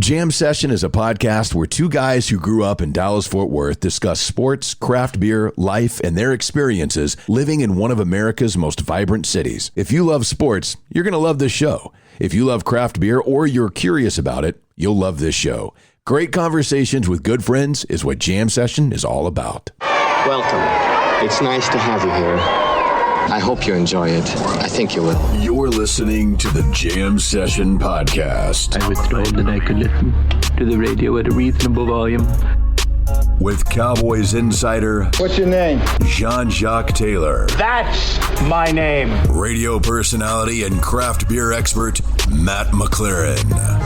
Jam Session is a podcast where two guys who grew up in Dallas-Fort Worth discuss sports, craft beer, life, and their experiences living in one of America's most vibrant cities. If you love sports, you're going to love this show. If you love craft beer or you're curious about it, you'll love this show. Great conversations with good friends is what Jam Session is all about. Welcome. It's nice to have you here. I hope you enjoy it. I think you will. You're listening to the Jam Session Podcast. I was told that I could listen to the radio at a reasonable volume. With Cowboys insider... What's your name? Jean-Jacques Taylor. That's my name. Radio personality and craft beer expert, Matt McLaren.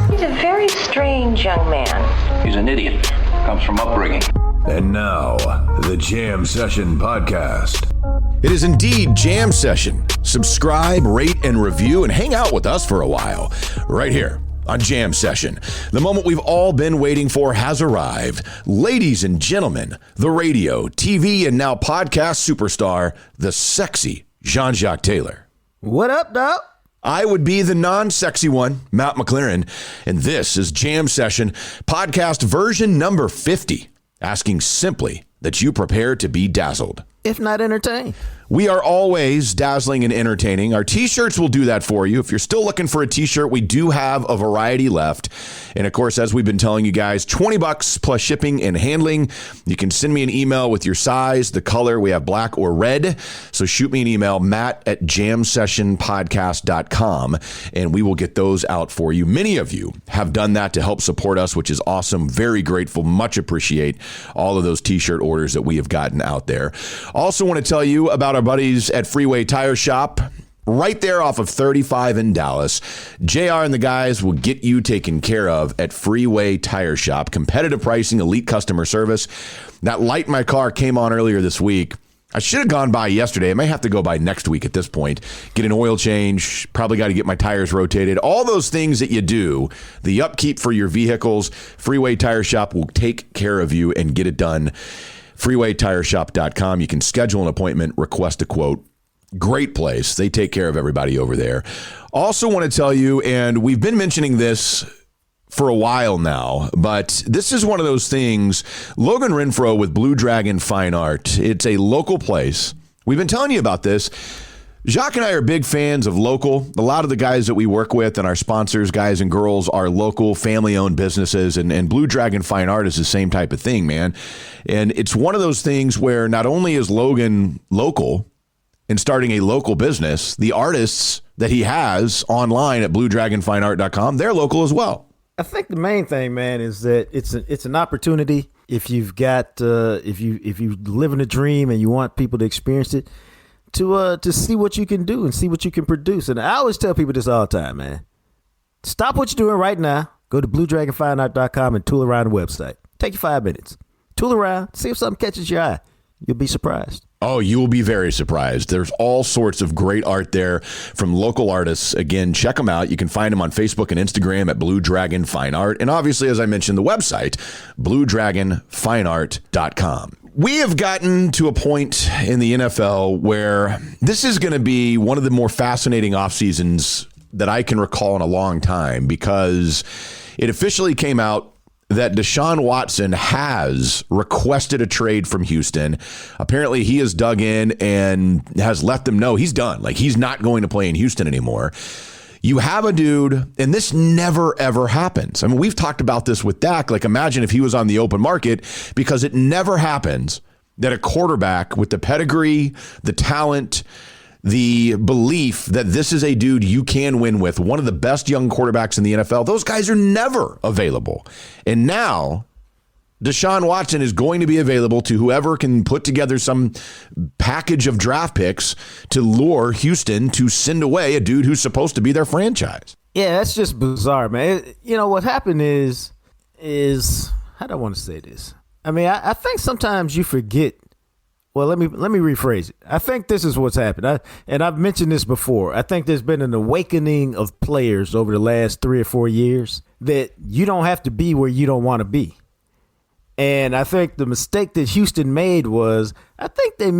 He's a very strange young man. He's an idiot. Comes from upbringing. And now, the Jam Session Podcast. It is indeed Jam Session. Subscribe, rate, and review, and hang out with us for a while. Right here on Jam Session. The moment we've all been waiting for has arrived. Ladies and gentlemen, the radio, TV, and now podcast superstar, the sexy Jean-Jacques Taylor. What up, dog? I would be the non-sexy one, Matt McLaren, and this is Jam Session, podcast version number 50, asking simply that you prepare to be dazzled. If not entertained. We are always dazzling and entertaining. Our t-shirts will do that for you. If you're still looking for a t-shirt, we do have a variety left. And of course, as we've been telling you guys, $20 plus shipping and handling. You can send me an email with your size, the color. We have black or red. So shoot me an email, matt@jamsessionpodcast.com, and we will get those out for you. Many of you have done that to help support us, which is awesome. Very grateful. Much appreciate all of those t-shirt orders that we have gotten out there. Also want to tell you about our buddies at Freeway Tire Shop, right there off of 35 in Dallas. JR and the guys will get you taken care of at Freeway Tire Shop. Competitive pricing, elite customer service. That light in my car came on earlier this week. I should have gone by yesterday. I may have to go by next week at this point. Get an oil change. Probably got to get my tires rotated. All those things that you do, the upkeep for your vehicles, Freeway Tire Shop will take care of you and get it done. FreewayTireShop.com. You can schedule an appointment, request a quote. Great place. They take care of everybody over there. Also want to tell you, and we've been mentioning this for a while now, but this is one of those things. Logan Renfro with Blue Dragon Fine Art. It's a local place. We've been telling you about this. Jacques and I are big fans of local. A lot of the guys that we work with and our sponsors, guys and girls, are local family-owned businesses, and Blue Dragon Fine Art is the same type of thing, man. And it's one of those things where not only is Logan local and starting a local business, the artists that he has online at bluedragonfineart.com, they're local as well. I think the main thing, man, is that it's an opportunity. If you've got if you live in a dream and you want people to experience it, to see what you can do and see what you can produce. And I always tell people this all the time, man. Stop what you're doing right now. Go to bluedragonfineart.com and tool around the website. Take you 5 minutes. Tool around. See if something catches your eye. You'll be surprised. Oh, you will be very surprised. There's all sorts of great art there from local artists. Again, check them out. You can find them on Facebook and Instagram at Blue Dragon Fine Art. And obviously, as I mentioned, the website, bluedragonfineart.com. We have gotten to a point in the NFL where this is going to be one of the more fascinating off seasons that I can recall in a long time, because it officially came out that Deshaun Watson has requested a trade from Houston. Apparently, he has dug in and has let them know he's done. Like, he's not going to play in Houston anymore. You have a dude, and this never, ever happens. I mean, we've talked about this with Dak. Like, imagine if he was on the open market, because it never happens that a quarterback with the pedigree, the talent, the belief that this is a dude you can win with, one of the best young quarterbacks in the NFL, those guys are never available. And now Deshaun Watson is going to be available to whoever can put together some package of draft picks to lure Houston to send away a dude who's supposed to be their franchise. Yeah, that's just bizarre, man. You know, what happened is how do I want to say this? I mean, I think sometimes you forget. Well, let me rephrase it. I think this is what's happened. And I've mentioned this before. I think there's been an awakening of players over the last 3 or 4 years that you don't have to be where you don't want to be. And I think the mistake that Houston made was, I think they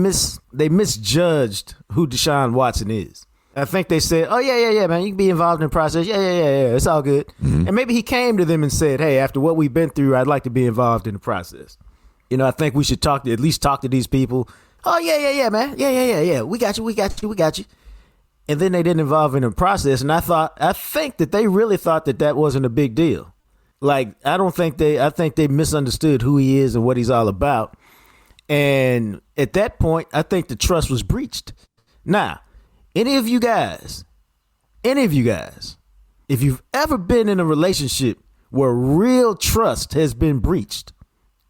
misjudged who Deshaun Watson is. I think they said, oh, yeah, man, you can be involved in the process. Yeah, it's all good. And maybe he came to them and said, hey, after what we've been through, I'd like to be involved in the process. I think we should at least talk to these people. Oh, yeah, man. Yeah. We got you. And then they didn't involve in the process. And I think that they really thought that wasn't a big deal. Like, I think they misunderstood who he is and what he's all about. And at that point, I think the trust was breached. Now, any of you guys, if you've ever been in a relationship where real trust has been breached,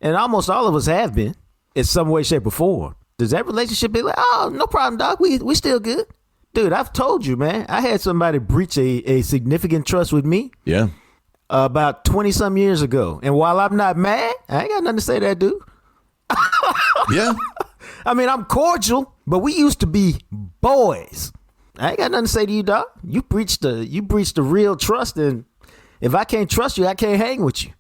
and almost all of us have been in some way, shape, or form, does that relationship be like, oh, no problem, dog, we still good? Dude, I've told you, man, I had somebody breach a significant trust with me. Yeah. About 20-some years ago. And while I'm not mad, I ain't got nothing to say to that dude. Yeah. I mean, I'm cordial, but we used to be boys. I ain't got nothing to say to you, dog. You breached the real trust, and if I can't trust you, I can't hang with you.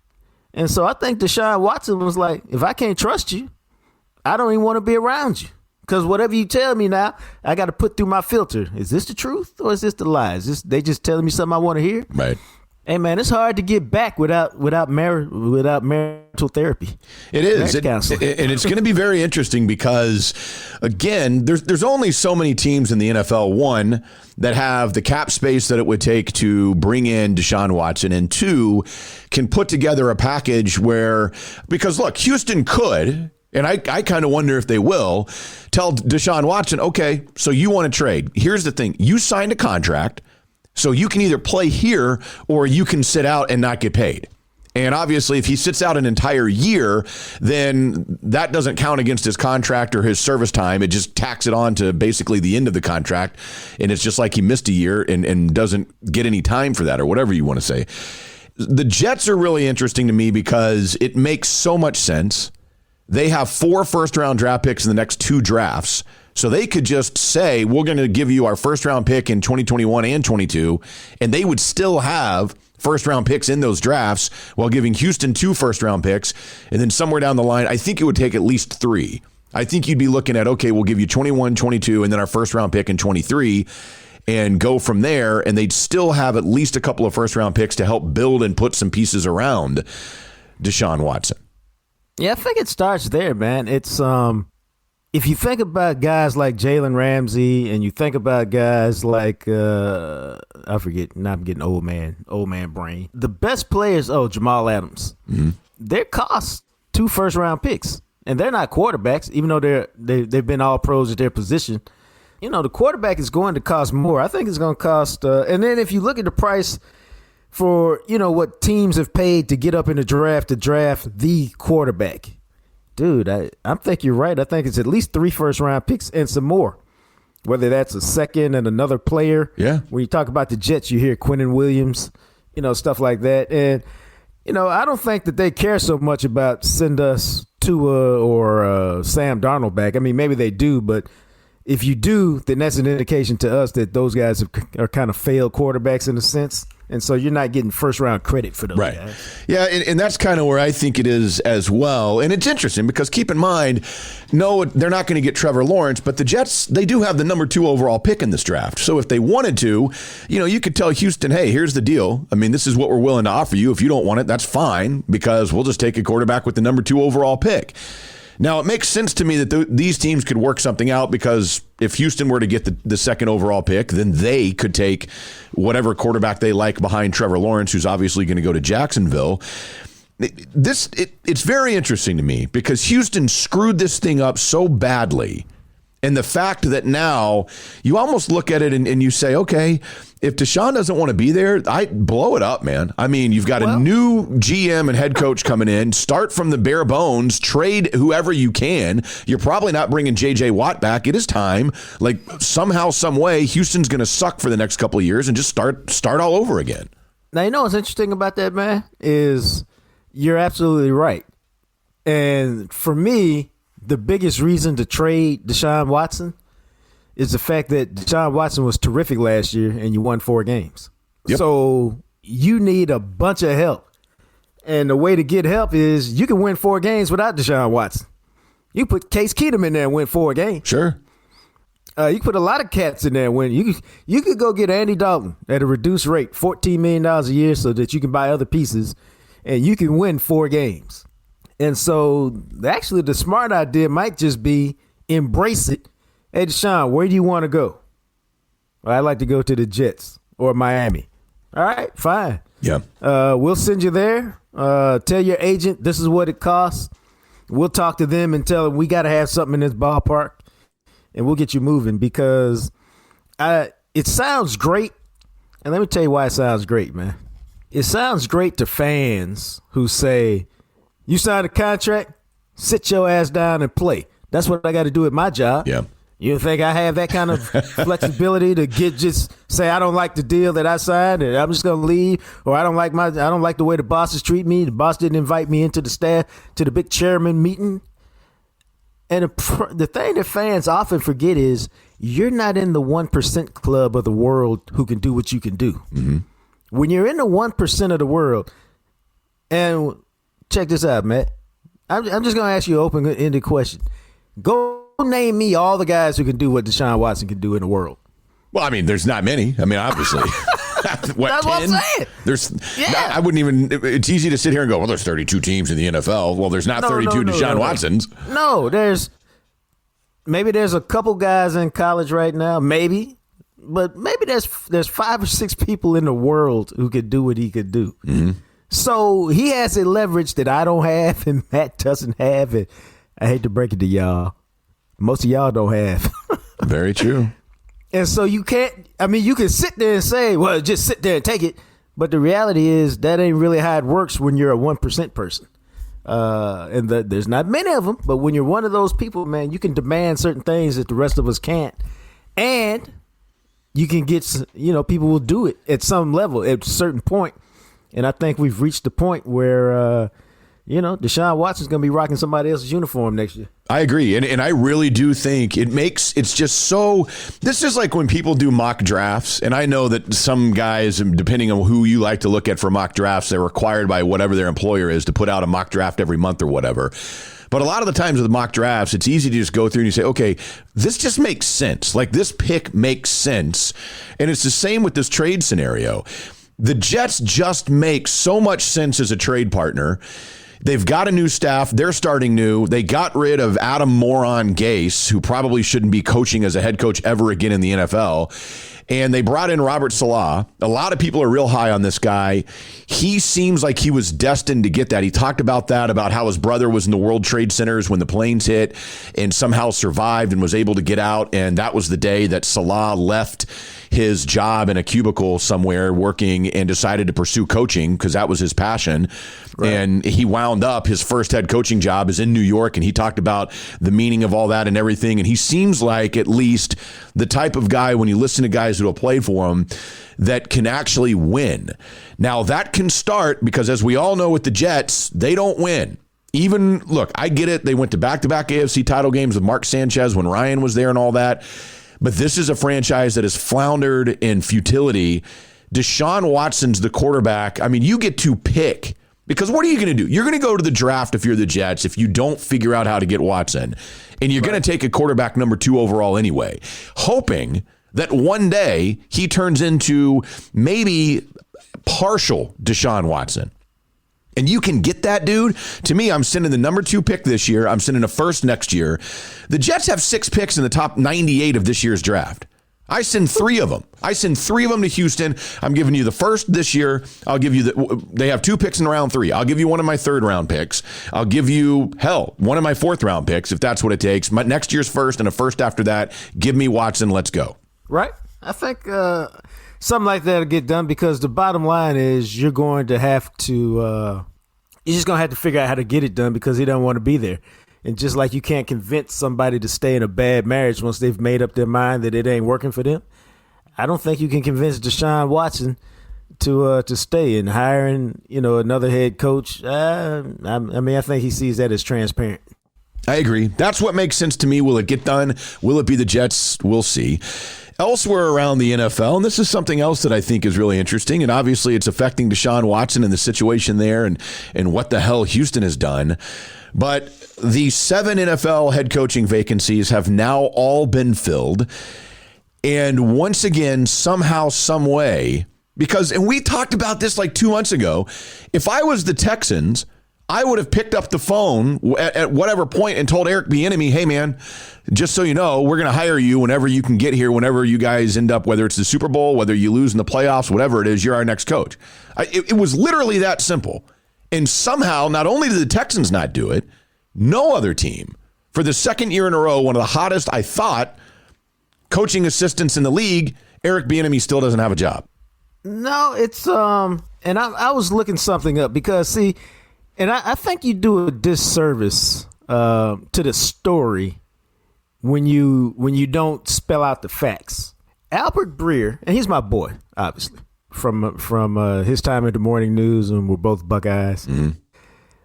And so I think Deshaun Watson was like, if I can't trust you, I don't even want to be around you. Because whatever you tell me now, I got to put through my filter. Is this the truth or is this the lie? They just telling me something I want to hear? Right. Hey, man, it's hard to get back without marital therapy. It is. And it's going to be very interesting because, again, there's only so many teams in the NFL, one, that have the cap space that it would take to bring in Deshaun Watson, and two, can put together a package where, because, look, Houston could, and I kind of wonder if they will, tell Deshaun Watson, okay, so you want to trade. Here's the thing. You signed a contract. So you can either play here or you can sit out and not get paid. And obviously, if he sits out an entire year, then that doesn't count against his contract or his service time. It just tacks it on to basically the end of the contract. And it's just like he missed a year and doesn't get any time for that, or whatever you want to say. The Jets are really interesting to me because it makes so much sense. They have 4 first-round draft picks in the next 2 drafts. So they could just say, we're going to give you our first-round pick in 2021 and 22, and they would still have first-round picks in those drafts while giving Houston 2 first-round picks. And then somewhere down the line, I think it would take at least 3. I think you'd be looking at, okay, we'll give you 21, 22, and then our first-round pick in 23, and go from there. And they'd still have at least a couple of first-round picks to help build and put some pieces around Deshaun Watson. Yeah, I think it starts there, man. It's if you think about guys like Jalen Ramsey, and you think about guys like I forget, now I'm getting old man brain. The best players, Jamal Adams. Mm-hmm. They cost 2 first-round picks, and they're not quarterbacks, even though they've been all pros at their position. The quarterback is going to cost more. I think it's going to cost. And then if you look at the price for what teams have paid to get up in the draft to draft the quarterback. Dude, I think you're right. I think it's at least 3 first-round picks and some more, whether that's a second and another player. Yeah. When you talk about the Jets, you hear Quinnen Williams, stuff like that. And, I don't think that they care so much about send us Tua or Sam Darnold back. I mean, maybe they do, but if you do, then that's an indication to us that those guys are kind of failed quarterbacks in a sense. And so you're not getting first-round credit for those guys. Yeah, and that's kind of where I think it is as well. And it's interesting because keep in mind, no, they're not going to get Trevor Lawrence, but the Jets, they do have the number 2 overall pick in this draft. So if they wanted to, you could tell Houston, hey, here's the deal. I mean, this is what we're willing to offer you. If you don't want it, that's fine, because we'll just take a quarterback with the number 2 overall pick. Now, it makes sense to me that these teams could work something out, because if Houston were to get the 2nd overall pick, then they could take whatever quarterback they like behind Trevor Lawrence, who's obviously going to go to Jacksonville. It's very interesting to me because Houston screwed this thing up so badly. And the fact that now you almost look at it and you say, okay, if Deshaun doesn't want to be there, I blow it up, man. I mean, you've got a new GM and head coach coming in. Start from the bare bones. Trade whoever you can. You're probably not bringing J.J. Watt back. It is time. Like, somehow, some way, Houston's going to suck for the next couple of years and just start all over again. Now, what's interesting about that, man, is you're absolutely right. And for me, the biggest reason to trade Deshaun Watson is the fact that Deshaun Watson was terrific last year and you won 4 games. Yep. So you need a bunch of help. And the way to get help is you can win 4 games without Deshaun Watson. You put Case Keenum in there and win 4 games. Sure. You put a lot of cats in there. When you could go get Andy Dalton at a reduced rate, $14 million a year, so that you can buy other pieces, and you can win 4 games. And so, actually, the smart idea might just be embrace it. Hey, Deshaun, where do you want to go? Well, I'd like to go to the Jets or Miami. All right, fine. Yeah. We'll send you there. Tell your agent this is what it costs. We'll talk to them and tell them we got to have something in this ballpark, and we'll get you moving because it sounds great. And let me tell you why it sounds great, man. It sounds great to fans who say, you signed a contract, sit your ass down and play. That's what I got to do at my job. Yeah. You think I have that kind of flexibility to just say I don't like the deal that I signed and I'm just gonna leave, or I don't like the way the bosses treat me. The boss didn't invite me into the staff to the big chairman meeting. And the thing that fans often forget is you're not in the 1% club of the world who can do what you can do. Mm-hmm. When you're in the 1% of the world, and check this out, Matt. I'm just gonna ask you an open-ended question. Go name me all the guys who can do what Deshaun Watson can do in the world. Well, I mean, there's not many. I mean, obviously. That's what I'm saying. I wouldn't even, it's easy to sit here and go, well, there's 32 teams in the NFL. Well, there's not 32 Deshaun Watsons. No, there's a couple guys in college right now, maybe. But maybe there's 5 or 6 people in the world who could do what he could do. Mm-hmm. So he has a leverage that I don't have and Matt doesn't have. And I hate to break it to y'all. Most of y'all don't have. Very true. And so you can't, you can sit there and say, well, just sit there and take it. But the reality is that ain't really how it works when you're a 1% person. And there's not many of them. But when you're one of those people, man, you can demand certain things that the rest of us can't. And you can get, people will do it at some level at a certain point. And I think we've reached the point where, Deshaun Watson's going to be rocking somebody else's uniform next year. I agree. And I really do think it's just so, this is like when people do mock drafts. And I know that some guys, depending on who you like to look at for mock drafts, they're required by whatever their employer is to put out a mock draft every month or whatever. But a lot of the times with the mock drafts, it's easy to just go through and you say, okay, this just makes sense. Like this pick makes sense. And it's the same with this trade scenario. The Jets just make so much sense as a trade partner. They've got a new staff. They're starting new. They got rid of Adam Moron Gase, who probably shouldn't be coaching as a head coach ever again in the NFL. And they brought in Robert Saleh. A lot of people are real high on this guy. He seems like he was destined to get that. He talked about that, about how his brother was in the World Trade Centers when the planes hit and somehow survived and was able to get out. And that was the day that Saleh left his job in a cubicle somewhere working and decided to pursue coaching because that was his passion. Right. And he wound up, his first head coaching job is in New York, and he talked about the meaning of all that and everything. And he seems like at least the type of guy, when you listen to guys who have played for him, that can actually win. Now, that can start because, as we all know with the Jets, they don't win. Even, look, I get it. They went to back-to-back AFC title games with Mark Sanchez when Ryan was there and all that. But this is a franchise that has floundered in futility. Deshaun Watson's the quarterback. I mean, you get to pick. Because what are you going to do? You're going to go to the draft if you're the Jets if you don't figure out how to get Watson. And you're going to take a quarterback number 2 overall anyway, hoping that one day he turns into maybe partial Deshaun Watson. And you can get that dude. To me, I'm sending the number 2 pick this year. I'm sending a first next year. The Jets have 6 picks in the top 98 of this year's draft. I send 3 of them. I send 3 of them to Houston. I'm giving you the first this year. I'll give you they have 2 picks in round 3. I'll give you one of my 3rd round picks. I'll give you, one of my 4th round picks if that's what it takes. My next year's first and a first after that. Give me Watson. Let's go. Right. I think something like that will get done because the bottom line is you're going to have to, you're just going to have to figure out how to get it done because he doesn't want to be there. And just like you can't convince somebody to stay in a bad marriage once they've made up their mind that it ain't working for them, I don't think you can convince Deshaun Watson to stay and hiring, another head coach. I think he sees that as transparent. I agree. That's what makes sense to me. Will it get done? Will it be the Jets? We'll see. Elsewhere around the NFL, and this is something else that I think is really interesting, and obviously it's affecting Deshaun Watson and the situation there and what the hell Houston has done. But the 7 NFL head coaching vacancies have now all been filled. And once again, somehow, some way, and we talked about this like 2 months ago, if I was the Texans, I would have picked up the phone at whatever point and told Eric Bieniemy, hey, man, just so you know, we're going to hire you whenever you can get here, whenever you guys end up, whether it's the Super Bowl, whether you lose in the playoffs, whatever it is, you're our next coach. It was literally that simple. And somehow, not only did the Texans not do it, no other team, for the second year in a row, one of the hottest, I thought, coaching assistants in the league, Eric Bieniemy still doesn't have a job. No, it's and I was looking something up because, see, and I think you do a disservice to the story when you don't spell out the facts. Albert Breer, and he's my boy, obviously, from his time at the Morning News, and we're both Buckeyes. Mm-hmm.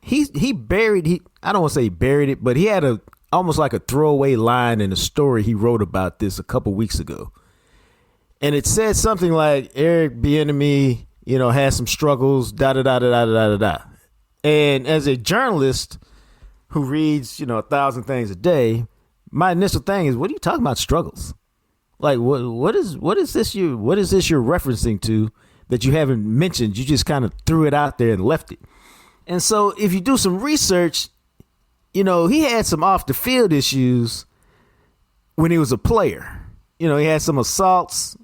I don't want to say he buried it, but he had almost like a throwaway line in a story he wrote about this a couple weeks ago. And it said something like Eric Bieniemy, has some struggles, da-da-da-da-da-da-da-da. And as a journalist who reads, 1,000 things a day, my initial thing is, what are you talking about struggles? Like, what is this you're referencing to that you haven't mentioned? You just kind of threw it out there and left it. And so if you do some research, he had some off the field issues when he was a player. He had some assaults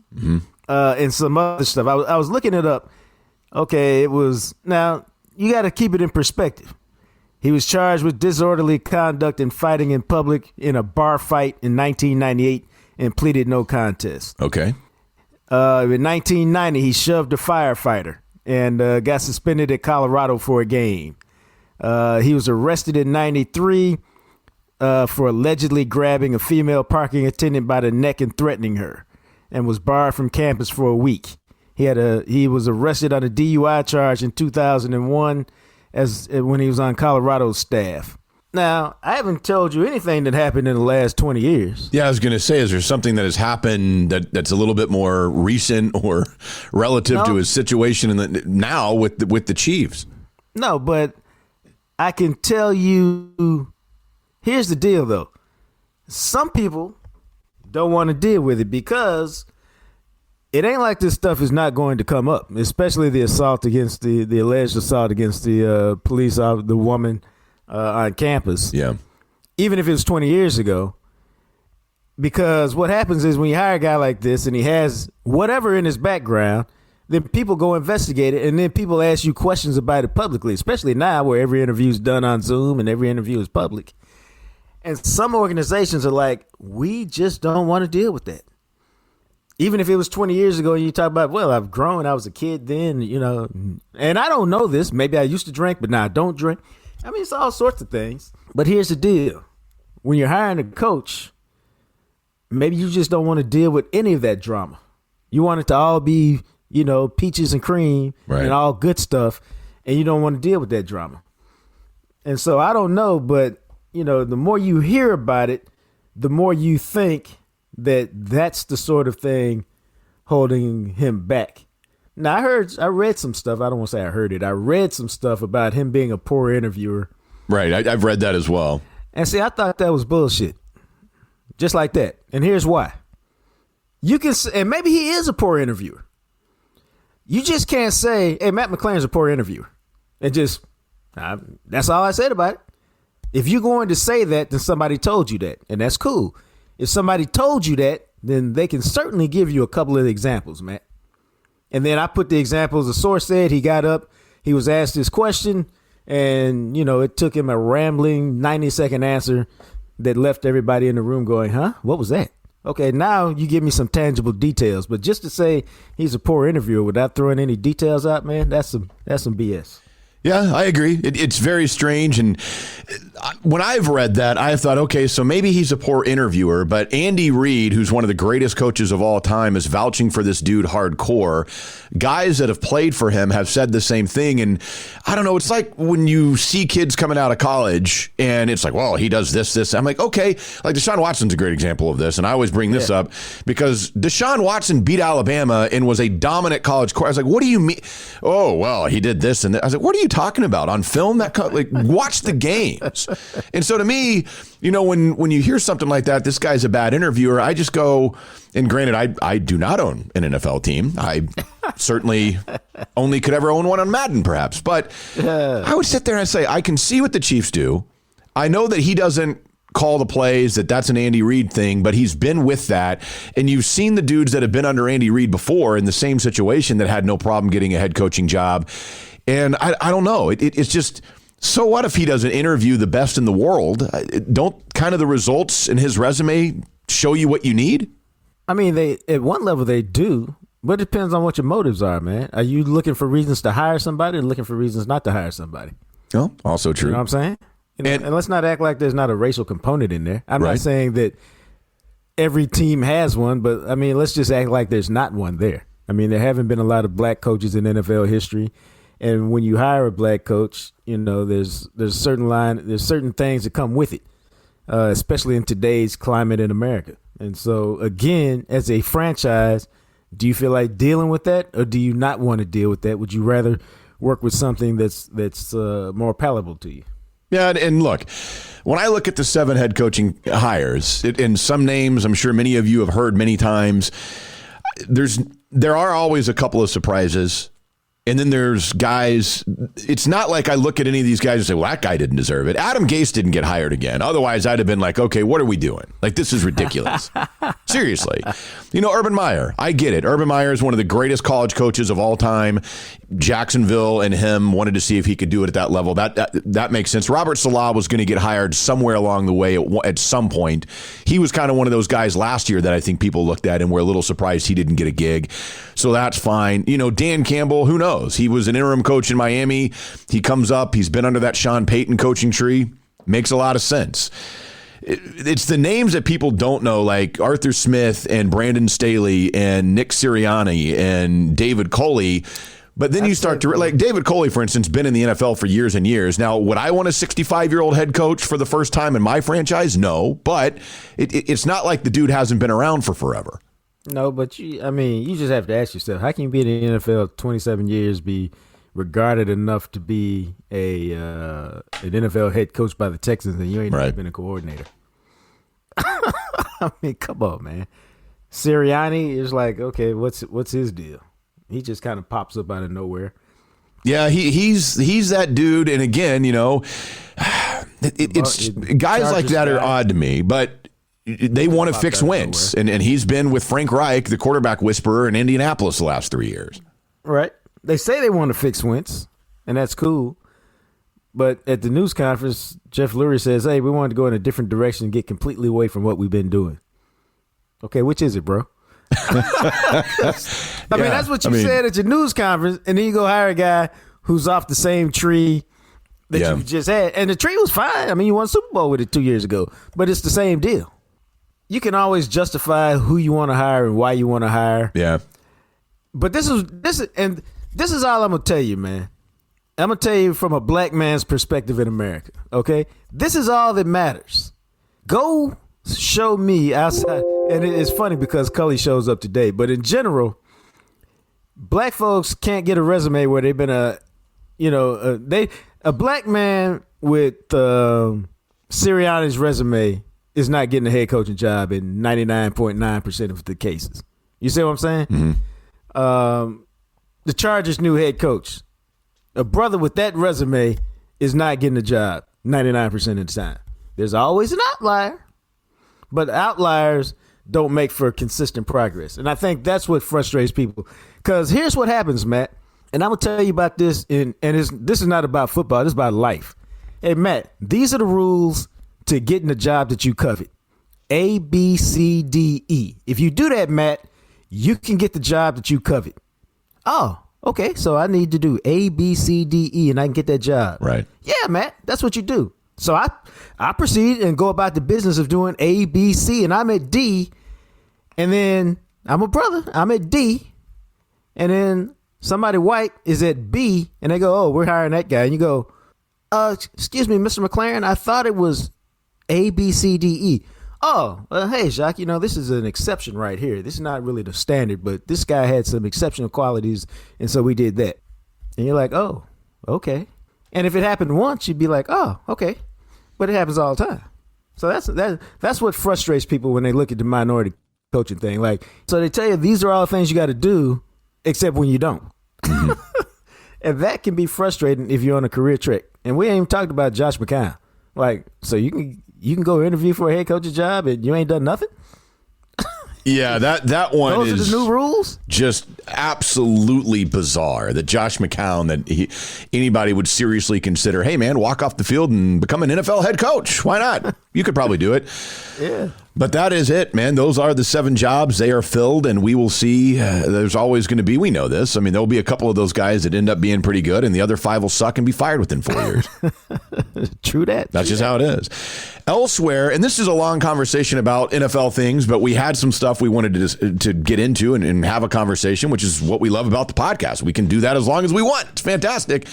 and some other stuff. I was looking it up. Okay, now you got to keep it in perspective. He was charged with disorderly conduct and fighting in public in a bar fight in 1998 and pleaded no contest. Okay. In 1990, he shoved a firefighter and got suspended at Colorado for a game. He was arrested in 93 for allegedly grabbing a female parking attendant by the neck and threatening her, and was barred from campus for a week. He was arrested on a DUI charge in 2001 when he was on Colorado's staff. Now, I haven't told you anything that happened in the last 20 years. Yeah, I was going to say, is there something that has happened that's a little bit more recent or relative to his situation now with the Chiefs? No, but I can tell you, here's the deal, though. Some people don't want to deal with it because it ain't like this stuff is not going to come up, especially the assault against the alleged assault against the police officer, the woman on campus. Yeah. Even if it was 20 years ago. Because what happens is when you hire a guy like this and he has whatever in his background, then people go investigate it, and then people ask you questions about it publicly, especially now where every interview is done on Zoom and every interview is public. And some organizations are like, we just don't want to deal with that. Even if it was 20 years ago and you talk about, well, I've grown, I was a kid then, and I don't know this. Maybe I used to drink, but now I don't drink. I mean, it's all sorts of things. But here's the deal. When you're hiring a coach, maybe you just don't want to deal with any of that drama. You want it to all be, peaches and cream and all good stuff, and you don't want to deal with that drama. And so I don't know, but, the more you hear about it, the more you think that that's the sort of thing holding him back. Now, I read some stuff. I don't want to say I heard it. I read some stuff about him being a poor interviewer. Right. I've read that as well. And see, I thought that was bullshit. Just like that. And here's why. And maybe he is a poor interviewer. You just can't say, hey, Matt McLaren's a poor interviewer. And that's all I said about it. If you're going to say that, then somebody told you that. And that's cool. If somebody told you that, then they can certainly give you a couple of examples, Matt. And then I put the examples. The source said he got up, he was asked his question, and, it took him a rambling 90-second answer that left everybody in the room going, huh? What was that? Okay, now you give me some tangible details. But just to say he's a poor interviewer without throwing any details out, man, that's some BS. Yeah, I agree. It's very strange. And when I've read that, I've thought, okay, so maybe he's a poor interviewer, but Andy Reid, who's one of the greatest coaches of all time, is vouching for this dude hardcore. Guys that have played for him have said the same thing. And I don't know, it's like when you see kids coming out of college and it's like, well, he does this. I'm like, okay, like Deshaun Watson's a great example of this. And I always bring this up because Deshaun Watson beat Alabama and was a dominant college quarterback. I was like, what do you mean? Oh, well, he did this and that. I was like, what are you talking about on film? Like, watch the games. And so to me, when you hear something like that, this guy's a bad interviewer, I just go, and granted, I do not own an NFL team. I certainly only could ever own one on Madden, perhaps. But I would sit there and say, I can see what the Chiefs do. I know that he doesn't call the plays, that's an Andy Reid thing, but he's been with that. And you've seen the dudes that have been under Andy Reid before in the same situation that had no problem getting a head coaching job. And I don't know. It's just, so what if he doesn't interview the best in the world? Don't kind of the results in his resume show you what you need? I mean, at one level they do, but it depends on what your motives are, man. Are you looking for reasons to hire somebody or looking for reasons not to hire somebody? Oh, also true. You know what I'm saying? And let's not act like there's not a racial component in there. I'm not saying that every team has one, but I mean, let's just act like there's not one there. I mean, there haven't been a lot of black coaches in NFL history. And when you hire a black coach, there's certain things that come with it, especially in today's climate in America. And so, again, as a franchise, do you feel like dealing with that, or do you not want to deal with that? Would you rather work with something that's more palatable to you? Yeah, and look, when I look at the 7 head coaching hires, and some names I'm sure many of you have heard many times, there are always a couple of surprises. And then there's guys, it's not like I look at any of these guys and say, well, that guy didn't deserve it. Adam Gase didn't get hired again. Otherwise, I'd have been like, okay, what are we doing? Like, this is ridiculous. Seriously. Urban Meyer, I get it. Urban Meyer is one of the greatest college coaches of all time. Jacksonville and him wanted to see if he could do it at that level. That makes sense. Robert Salah was going to get hired somewhere along the way at some point. He was kind of one of those guys last year that I think people looked at and were a little surprised he didn't get a gig. So that's fine. Dan Campbell, who knows? He was an interim coach in Miami. He comes up. He's been under that Sean Payton coaching tree. Makes a lot of sense. It's the names that people don't know, like Arthur Smith and Brandon Staley and Nick Sirianni and David Culley. But then you start to, like David Culley, for instance, been in the NFL for years and years. Now, would I want a 65-year-old head coach for the first time in my franchise? No, but it's not like the dude hasn't been around for forever. No, but you just have to ask yourself, how can you be in the NFL 27 years, be regarded enough to be an NFL head coach by the Texans, and you ain't never been a coordinator? I mean, come on, man. Sirianni is like, okay, what's his deal? He just kind of pops up out of nowhere. Yeah, he's that dude. And again, it's guys like that are odd to me, but they want to fix Wentz. And he's been with Frank Reich, the quarterback whisperer in Indianapolis the last 3 years. Right. They say they want to fix Wentz, and that's cool. But at the news conference, Jeff Lurie says, hey, we wanted to go in a different direction and get completely away from what we've been doing. Okay, which is it, bro? That's what you said at your news conference, and then you go hire a guy who's off the same tree that you just had. And the tree was fine. I mean, you won a Super Bowl with it 2 years ago, but it's the same deal. You can always justify who you want to hire and why you want to hire. Yeah. But this is all I'm gonna tell you, man. I'm gonna tell you from a black man's perspective in America. Okay, this is all that matters. Go show me outside, and it's funny because Cully shows up today. But in general, black folks can't get a resume where they've been a black man with Sirianni's resume is not getting a head coaching job in 99.9% of the cases. You see what I'm saying? Mm-hmm. The Chargers' new head coach, a brother with that resume, is not getting a job 99% of the time. There's always an outlier, but outliers don't make for consistent progress. And I think that's what frustrates people. Because here's what happens, Matt, and I'm going to tell you about this, this is not about football, this is about life. Hey, Matt, these are the rules to getting the job that you covet. A, B, C, D, E. If you do that, Matt, you can get the job that you covet. Oh, Okay, so I need to do A, B, C, D, E, and I can get that job. Right. Yeah, Matt, that's what you do. So I proceed and go about the business of doing A, B, C, and I'm at D, and then I'm a brother. I'm at D, and then somebody white is at B, and they go, oh, we're hiring that guy. And you go, excuse me, Mr. McLaren, I thought it was A, B, C, D, E. Oh, hey, Jacques, this is an exception right here. This is not really the standard, but this guy had some exceptional qualities, and so we did that. And you're like, oh, okay. And if it happened once, you'd be like, oh, okay. But it happens all the time. So that's what frustrates people when they look at the minority coaching thing. Like, so they tell you these are all things you got to do, except when you don't. And that can be frustrating if you're on a career trek. And we ain't even talked about Josh McCown. Like, so you can go interview for a head coach's job and you ain't done nothing? Yeah, that one Those is are the new rules? Just absolutely bizarre that Josh McCown, anybody would seriously consider, hey, man, walk off the field and become an NFL head coach. Why not? You could probably do it. Yeah. But that is it, man. Those are the 7 jobs. They are filled, and we will see. There's always going to be, we know this. I mean, there'll be a couple of those guys that end up being pretty good, and the other 5 will suck and be fired within 4 years. True that. That's just how it is. Elsewhere, and this is a long conversation about NFL things, but we had some stuff we wanted to get into and have a conversation, which is what we love about the podcast. We can do that as long as we want. It's fantastic.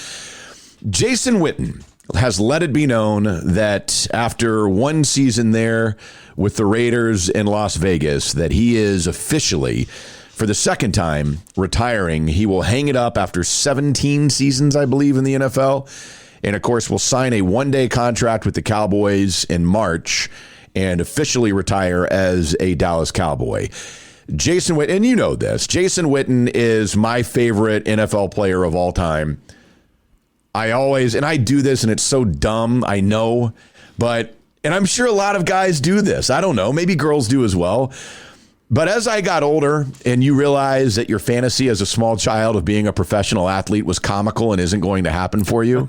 Jason Witten has let it be known that after one season there with the Raiders in Las Vegas, that he is officially, for the second time, retiring. He will hang it up after 17 seasons, I believe, in the NFL. And, of course, will sign a one-day contract with the Cowboys in March and officially retire as a Dallas Cowboy. Jason Witten, and you know this, Jason Witten is my favorite NFL player of all time. I do this, and it's so dumb, I know, and I'm sure a lot of guys do this. I don't know, maybe girls do as well. But as I got older and you realize that your fantasy as a small child of being a professional athlete was comical and isn't going to happen for you,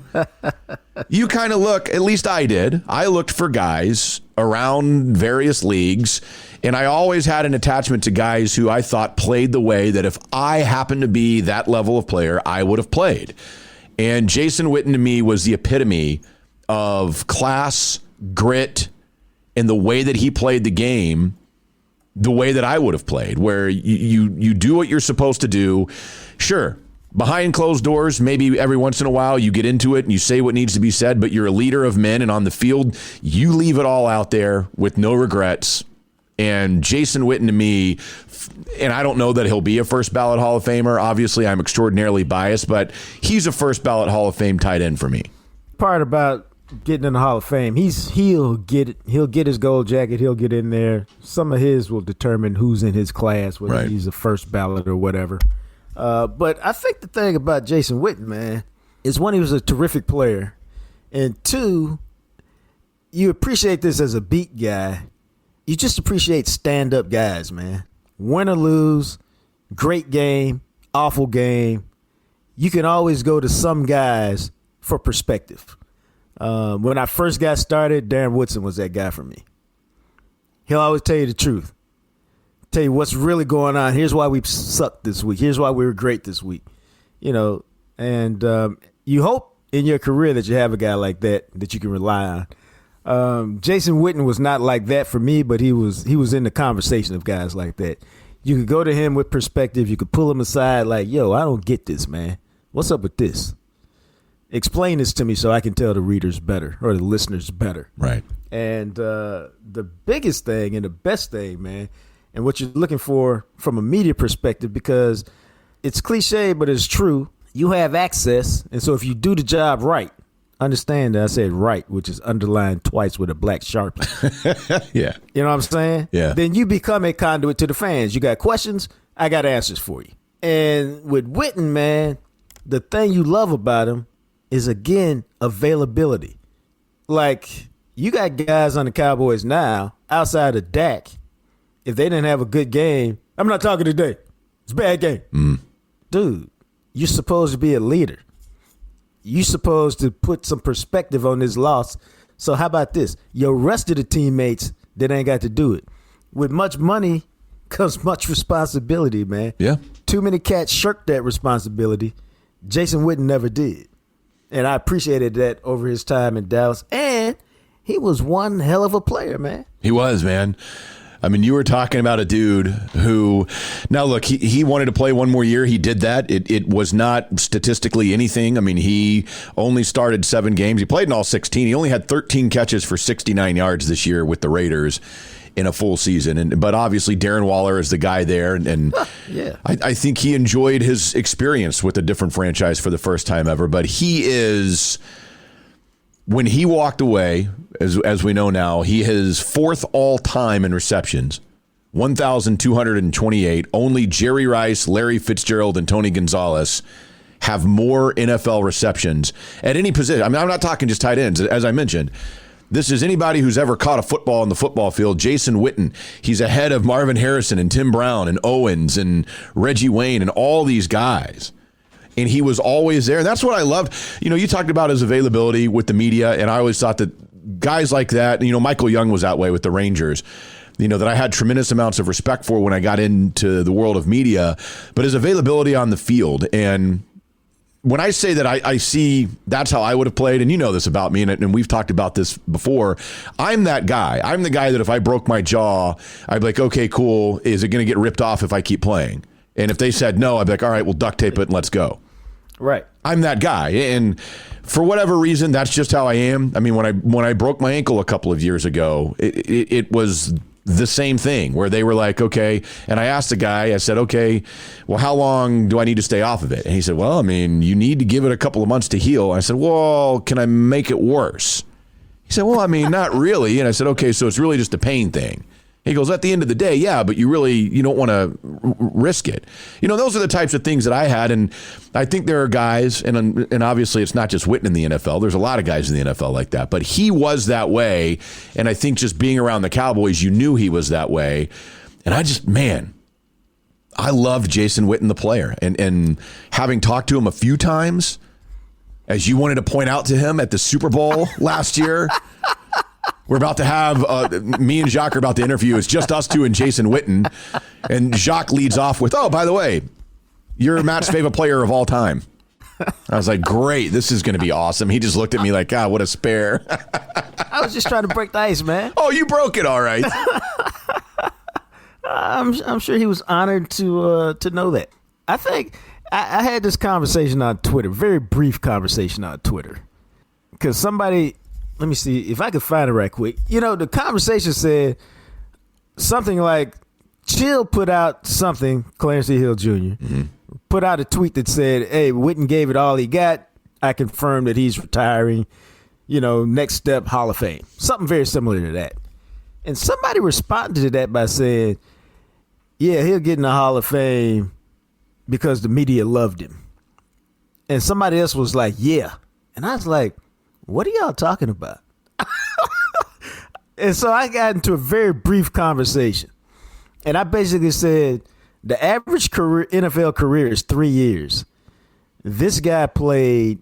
you kind of look, at least I did. I looked for guys around various leagues, and I always had an attachment to guys who I thought played the way that if I happened to be that level of player, I would have played. And Jason Witten to me was the epitome of class, grit, and the way that he played the game, the way that I would have played, where you do what you're supposed to do. Sure, behind closed doors, maybe every once in a while you get into it and you say what needs to be said, but you're a leader of men, and on the field, you leave it all out there with no regrets. And Jason Witten to me, and I don't know that he'll be a first ballot Hall of Famer. Obviously, I'm extraordinarily biased, but he's a first ballot Hall of Fame tight end for me. Part about getting in the Hall of Fame, he'll get his gold jacket, he'll get in there. Some of his will determine who's in his class, whether right. He's a first ballot or whatever. But I think the thing about Jason Witten, man, is one, he was a terrific player, and two, you appreciate this as a beat guy. You just appreciate stand-up guys, man. Win or lose, great game, awful game. You can always go to some guys for perspective. When I first got started, Darren Woodson was that guy for me. He'll always tell you the truth. Tell you what's really going on. Here's why we sucked this week. Here's why we were great this week. And you hope in your career that you have a guy like that you can rely on. Jason Witten was not like that for me, but he was in the conversation of guys like that. You could go to him with perspective. You could pull him aside like, yo, I don't get this, man. What's up with this? Explain this to me so I can tell the readers better or the listeners better. Right. And the biggest thing and the best thing, man, and what you're looking for from a media perspective, because it's cliche, but it's true. You have access. And so if you do the job right, understand that I said right, which is underlined twice with a black Sharpie. Yeah. You know what I'm saying? Yeah. Then you become a conduit to the fans. You got questions, I got answers for you. And with Witten, man, the thing you love about him is, again, availability. Like, you got guys on the Cowboys now, outside of Dak, if they didn't have a good game, I'm not talking today. It's a bad game. Dude, you're supposed to be a leader. You're supposed to put some perspective on this loss. So how about this? Your rest of the teammates that ain't got to do it. With much money comes much responsibility, man. Yeah. too many cats shirked that responsibility. Jason Witten never did. And I appreciated that over his time in Dallas. And he was one hell of a player, man. He was, man. I mean, you were talking about a dude who, now look, he wanted to play one more year. He did that. It was not statistically anything. I mean, he only started 7 games. He played in all 16. He only had 13 catches for 69 yards this year with the Raiders in a full season. But obviously, Darren Waller is the guy there. And yeah. I think he enjoyed his experience with a different franchise for the first time ever. But he is... When he walked away, as we know now, he is 4th all-time in receptions, 1,228. Only Jerry Rice, Larry Fitzgerald, and Tony Gonzalez have more NFL receptions at any position. I mean, I'm not talking just tight ends. As I mentioned, this is anybody who's ever caught a football on the football field. Jason Witten, he's ahead of Marvin Harrison and Tim Brown and Owens and Reggie Wayne and all these guys. And he was always there. And that's what I loved. You know, you talked about his availability with the media, and I always thought that guys like that, you know, Michael Young was that way with the Rangers, you know, that I had tremendous amounts of respect for when I got into the world of media, but his availability on the field. And when I say that I see that's how I would have played, and you know this about me, and we've talked about this before, I'm that guy. I'm the guy that if I broke my jaw, I'd be like, okay, cool. Is it going to get ripped off if I keep playing? And if they said no, I'd be like, all right, we'll duct tape it and let's go. Right. I'm that guy. And for whatever reason, that's just how I am. I mean, when I broke my ankle a couple of years ago, it was the same thing where they were like, okay. And I asked the guy, I said, okay, well, how long do I need to stay off of it? And he said, well, I mean, you need to give it a couple of months to heal. I said, well, can I make it worse? He said, well, I mean, not really. And I said, okay, so it's really just a pain thing. He goes, at the end of the day, yeah, but you don't want to risk it. You know, those are the types of things that I had. And I think there are guys, and obviously it's not just Witten in the NFL. There's a lot of guys in the NFL like that. But he was that way. And I think just being around the Cowboys, you knew he was that way. And I loved Jason Witten, the player. And having talked to him a few times, as you wanted to point out to him at the Super Bowl last year, we're about to have, me and Jacques are about to interview. It's just us two and Jason Witten. And Jacques leads off with, oh, by the way, you're Matt's favorite player of all time. I was like, great, this is going to be awesome. He just looked at me like, God, what a spare. I was just trying to break the ice, man. Oh, you broke it, all right. I'm sure he was honored to know that. I think I had this conversation on Twitter, very brief conversation on Twitter. Because somebody... Let me see if I can find it right quick. You know, the conversation said something like, Chill put out something, Clarence Hill Jr., put out a tweet that said, hey, Witten gave it all he got. I confirm that he's retiring. You know, next step, Hall of Fame. Something very similar to that. And somebody responded to that by saying, yeah, he'll get in the Hall of Fame because the media loved him. And somebody else was like, yeah. And I was like, what are y'all talking about? And so I got into a very brief conversation. And I basically said, the average NFL career is 3 years. This guy played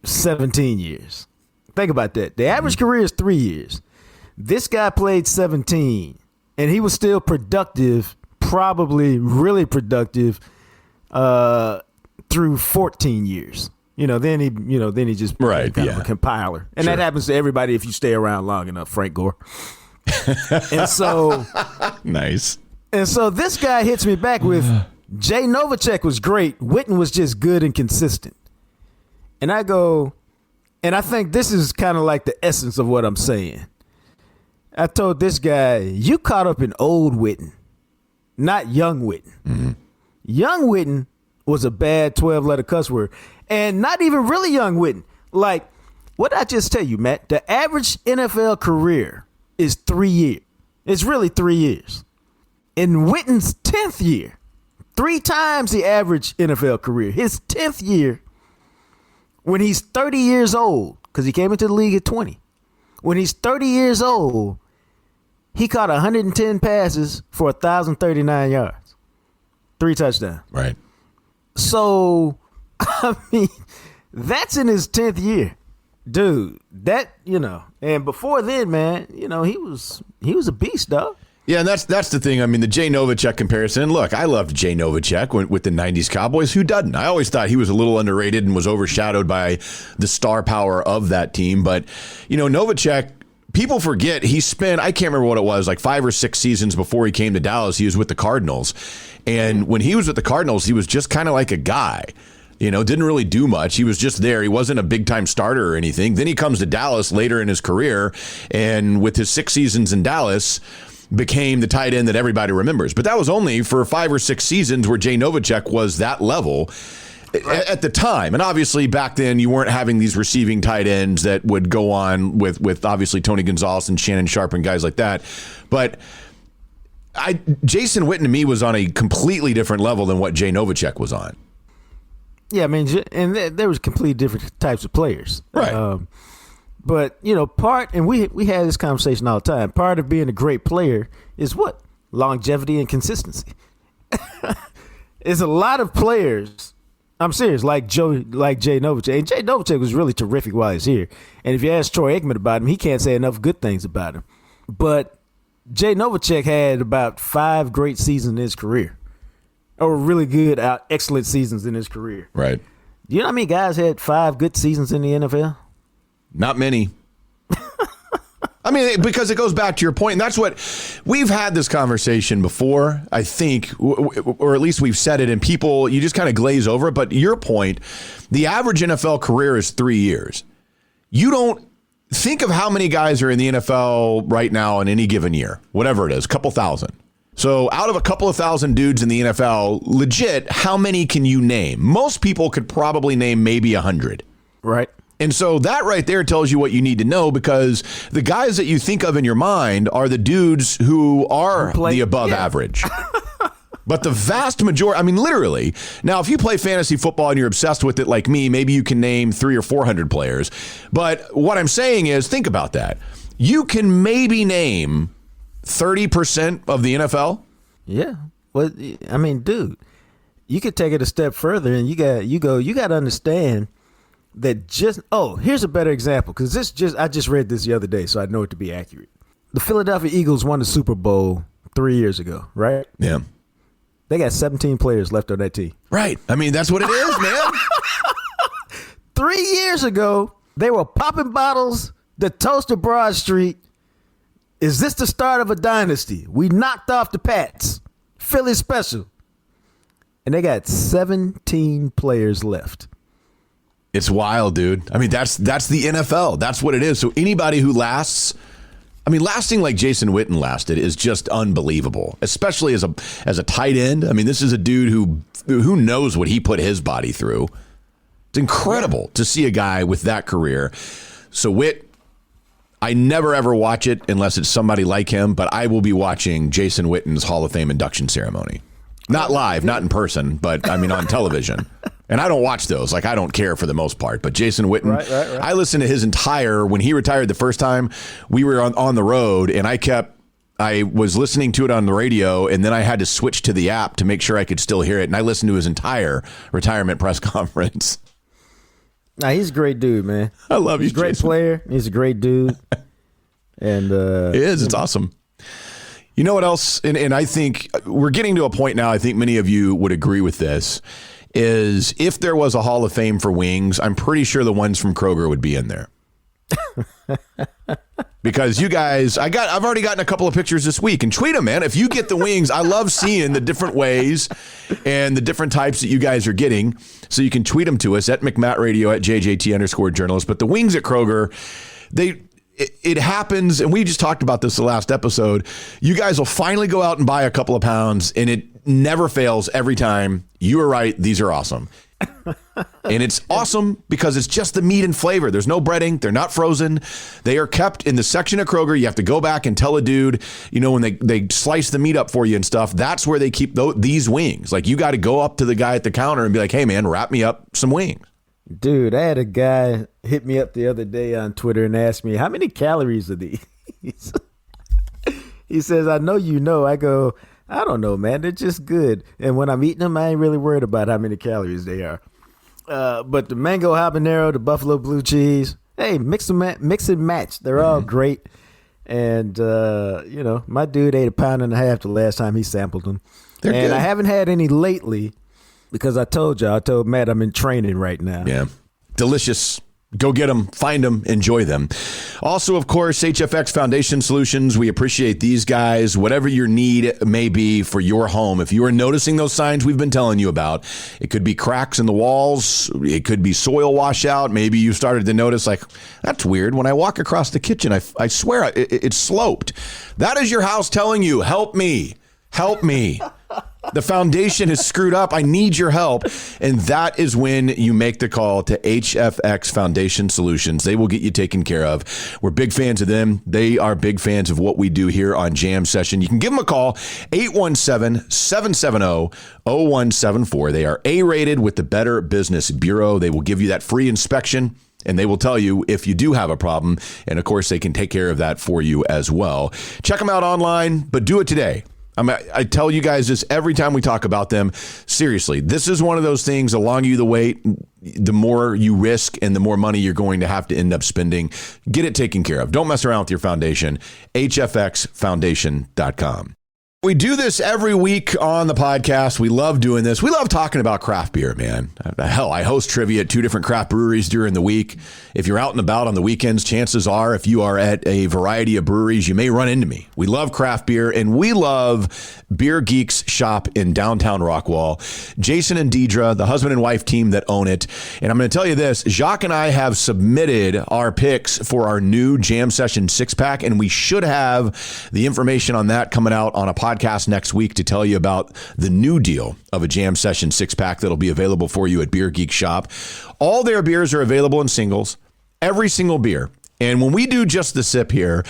17 years. Think about that. The average career is 3 years. This guy played 17, and he was still productive, probably really productive, through 14 years. You know, then he just right, kind of a compiler. And that happens to everybody if you stay around long enough, Frank Gore. And so nice. And so this guy hits me back with, Jay Novacek was great. Witten was just good and consistent. And I go, and I think this is kind of like the essence of what I'm saying. I told this guy, you caught up in old Witten, not young Witten. Mm-hmm. Young Witten was a bad 12-letter cuss word. And not even really young Witten. Like, what did I just tell you, Matt? The average NFL career is 3 years. It's really 3 years. In Witten's 10th year, 3 times the average NFL career, his 10th year, when he's 30 years old, because he came into the league at 20. When he's 30 years old, he caught 110 passes for 1,039 yards. 3 touchdowns. Right. So, I mean, that's in his 10th year. Dude, that, you know, and before then, man, you know, he was a beast, dog. Yeah, and that's the thing. I mean, the Jay Novacek comparison. And look, I loved Jay Novacek with the 90s Cowboys. Who doesn't? I always thought he was a little underrated and was overshadowed by the star power of that team. But, Novacek, people forget he spent, I can't remember what it was, like 5 or 6 seasons before he came to Dallas. He was with the Cardinals. And when he was with the Cardinals, he was just kind of like a guy. Didn't really do much. He was just there. He wasn't a big-time starter or anything. Then he comes to Dallas later in his career, and with his 6 seasons in Dallas, became the tight end that everybody remembers. But that was only for 5 or 6 seasons where Jay Novacek was that level at the time. And obviously back then you weren't having these receiving tight ends that would go on with obviously Tony Gonzalez and Shannon Sharp and guys like that. But Jason Witten to me was on a completely different level than what Jay Novacek was on. Yeah, I mean, and there was completely different types of players. Right. But, and we had this conversation all the time. Part of being a great player is what? Longevity and consistency. It's a lot of players, I'm serious, like Jay Novacek. And Jay Novacek was really terrific while he's here. And if you ask Troy Aikman about him, he can't say enough good things about him. But Jay Novacek had about 5 great seasons in his career. Or really good, excellent seasons in his career. Right. You know how many guys had 5 good seasons in the NFL? Not many. I mean, because it goes back to your point, and that's what we've had this conversation before, I think, or at least we've said it, and people, you just kind of glaze over it. But your point, the average NFL career is 3 years. You don't think of how many guys are in the NFL right now in any given year, whatever it is, a couple thousand. So out of a couple of thousand dudes in the NFL, legit, how many can you name? Most people could probably name maybe 100. Right. And so that right there tells you what you need to know, because the guys that you think of in your mind are the dudes who are the above average. But the vast majority, I mean, literally. Now, if you play fantasy football and you're obsessed with it like me, maybe you can name 300 or 400 players. But what I'm saying is, think about that. You can maybe name 30% of the NFL. Yeah. Well, I mean, dude, you could take it a step further, and you got to understand that here's a better example, because I just read this the other day, so I know it to be accurate. The Philadelphia Eagles won the Super Bowl 3 years ago, right? Yeah. They got 17 players left on that team. Right. I mean, that's what it is, man. 3 years ago, they were popping bottles to toast to Broad Street. Is this the start of a dynasty? We knocked off the Pats. Philly special. And they got 17 players left. It's wild, dude. I mean, that's the NFL. That's what it is. So anybody who lasts, I mean, lasting like Jason Witten lasted is just unbelievable, especially as a tight end. I mean, this is a dude who knows what he put his body through. It's incredible to see a guy with that career. So I never ever watch it unless it's somebody like him, but I will be watching Jason Witten's Hall of Fame induction ceremony. Not live, not in person, but I mean on television. And I don't watch those. Like, I don't care for the most part. But Jason Witten, right. I listened to his when he retired the first time, we were on the road, and I was listening to it on the radio, and then I had to switch to the app to make sure I could still hear it. And I listened to his entire retirement press conference. Nah, he's a great dude, man. I love you, He's a great Jason. player. He's a great dude. And he is. It's awesome. You know what else? And I think we're getting to a point now, I think many of you would agree with this, is if there was a Hall of Fame for wings, I'm pretty sure the ones from Kroger would be in there. Because you guys, I've already gotten a couple of pictures this week, and tweet them, man. If you get the wings, I love seeing the different ways and the different types that you guys are getting. So you can tweet them to us at McMattRadio at JJT_journalist. But the wings at Kroger, it happens, and we just talked about this the last episode. You guys will finally go out and buy a couple of pounds, and it never fails every time. You were right. These are awesome. And it's awesome because it's just the meat and flavor. There's no breading. They're not frozen. They are kept in the section of Kroger. You have to go back and tell a dude, when they slice the meat up for you and stuff, that's where they keep these wings. Like, you got to go up to the guy at the counter and be like, hey, man, wrap me up some wings. Dude, I had a guy hit me up the other day on Twitter and asked me, how many calories are these? He says, I know you know. I go, I don't know, man. They're just good. And when I'm eating them, I ain't really worried about how many calories they are. But the mango habanero, the buffalo blue cheese, hey, mix and match. They're all great. And, my dude ate 1.5 pounds the last time he sampled them. They're good. I haven't had any lately because I told Matt I'm in training right now. Yeah. Delicious. Go get them, find them, enjoy them. Also, of course, HFX Foundation Solutions. We appreciate these guys. Whatever your need may be for your home, if you are noticing those signs we've been telling you about, it could be cracks in the walls. It could be soil washout. Maybe you started to notice, like, that's weird. When I walk across the kitchen, I swear it's sloped. That is your house telling you, help me. Help me. The foundation is screwed up. I need your help. And that is when you make the call to HFX Foundation Solutions. They will get you taken care of. We're big fans of them. They are big fans of what we do here on Jam Session. You can give them a call, 817-770-0174. They are A-rated with the Better Business Bureau. They will give you that free inspection. And they will tell you if you do have a problem. And, of course, they can take care of that for you as well. Check them out online, but do it today. I tell you guys this every time we talk about them. Seriously, this is one of those things, the longer you wait, the more you risk and the more money you're going to have to end up spending. Get it taken care of. Don't mess around with your foundation. HFXfoundation.com. We do this every week on the podcast. We love doing this. We love talking about craft beer, man. Hell, I host trivia at 2 different craft breweries during the week. If you're out and about on the weekends, chances are if you are at a variety of breweries, you may run into me. We love craft beer, and we love Beer Geeks shop in downtown Rockwall. Jason and Deidre, the husband and wife team that own it. And I'm going to tell you this, Jacques and I have submitted our picks for our new Jam Session 6-pack, and we should have the information on that coming out on a podcast next week to tell you about the new deal of a Jam Session 6-pack that'll be available for you at Beer Geek Shop. All their beers are available in singles, every single beer. And when we do Just the Sip here,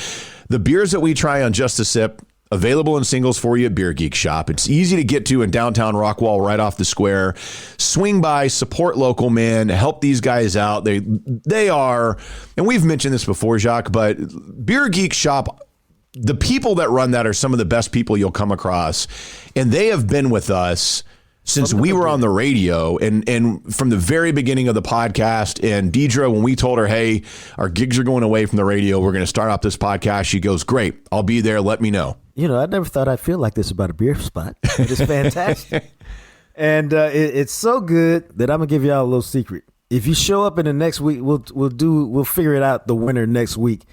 the beers that we try on Just the Sip, available in singles for you at Beer Geek Shop. It's easy to get to in downtown Rockwall, right off the square. Swing by, support local, man. Help these guys out. They are, and we've mentioned this before, Jacques, but Beer Geek Shop, the people that run that are some of the best people you'll come across. And they have been with us since we were on the radio and from the very beginning of the podcast. And Deidre, when we told her, hey, our gigs are going away from the radio, we're going to start up this podcast, she goes, great, I'll be there. Let me know. I never thought I'd feel like this about a beer spot. It's fantastic. And it's so good that I'm going to give y'all a little secret. If you show up in the next week, we'll figure it out, the winner next week.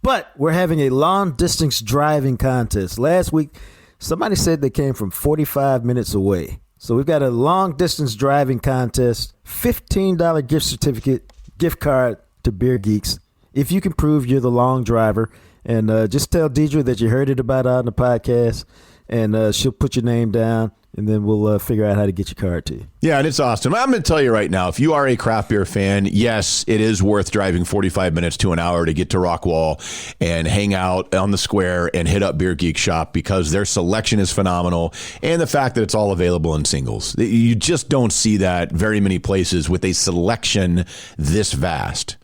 But we're having a long-distance driving contest. Last week, somebody said they came from 45 minutes away. So we've got a long-distance driving contest, $15 gift certificate, gift card to Beer Geeks. If you can prove you're the long driver, and just tell Deidre that you heard it about on the podcast, and she'll put your name down, and then we'll figure out how to get your card to you. Yeah, and it's awesome. I'm going to tell you right now, if you are a craft beer fan, yes, it is worth driving 45 minutes to an hour to get to Rockwall and hang out on the square and hit up Beer Geek Shop because their selection is phenomenal, and the fact that it's all available in singles. You just don't see that very many places with a selection this vast.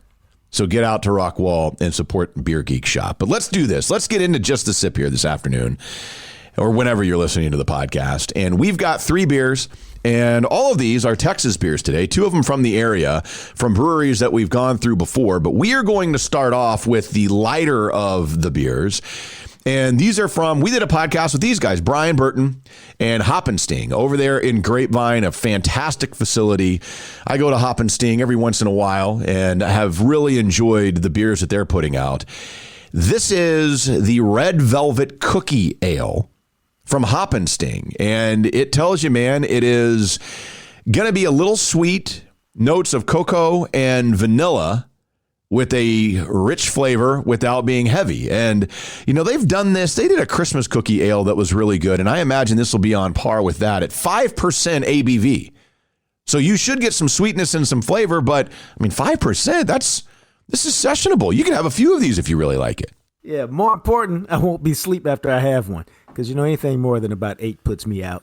So get out to Rockwall and support Beer Geek Shop. But let's do this. Let's get into Just the Sip here this afternoon, or whenever you're listening to the podcast. And we've got 3 beers, and all of these are Texas beers today, 2 of them from the area, from breweries that we've gone through before. But we are going to start off with the lighter of the beers. And these are we did a podcast with these guys, Brian Burton and Hop and Sting, over there in Grapevine, a fantastic facility. I go to Hop and Sting every once in a while and have really enjoyed the beers that they're putting out. This is the Red Velvet Cookie Ale from Hop and Sting. And it tells you, man, it is going to be a little sweet, notes of cocoa and vanilla with a rich flavor without being heavy. And, they've done this. They did a Christmas cookie ale that was really good. And I imagine this will be on par with that at 5% ABV. So you should get some sweetness and some flavor. But, 5%, this is sessionable. You can have a few of these if you really like it. Yeah, more important, I won't be asleep after I have one. Because, anything more than about 8 puts me out.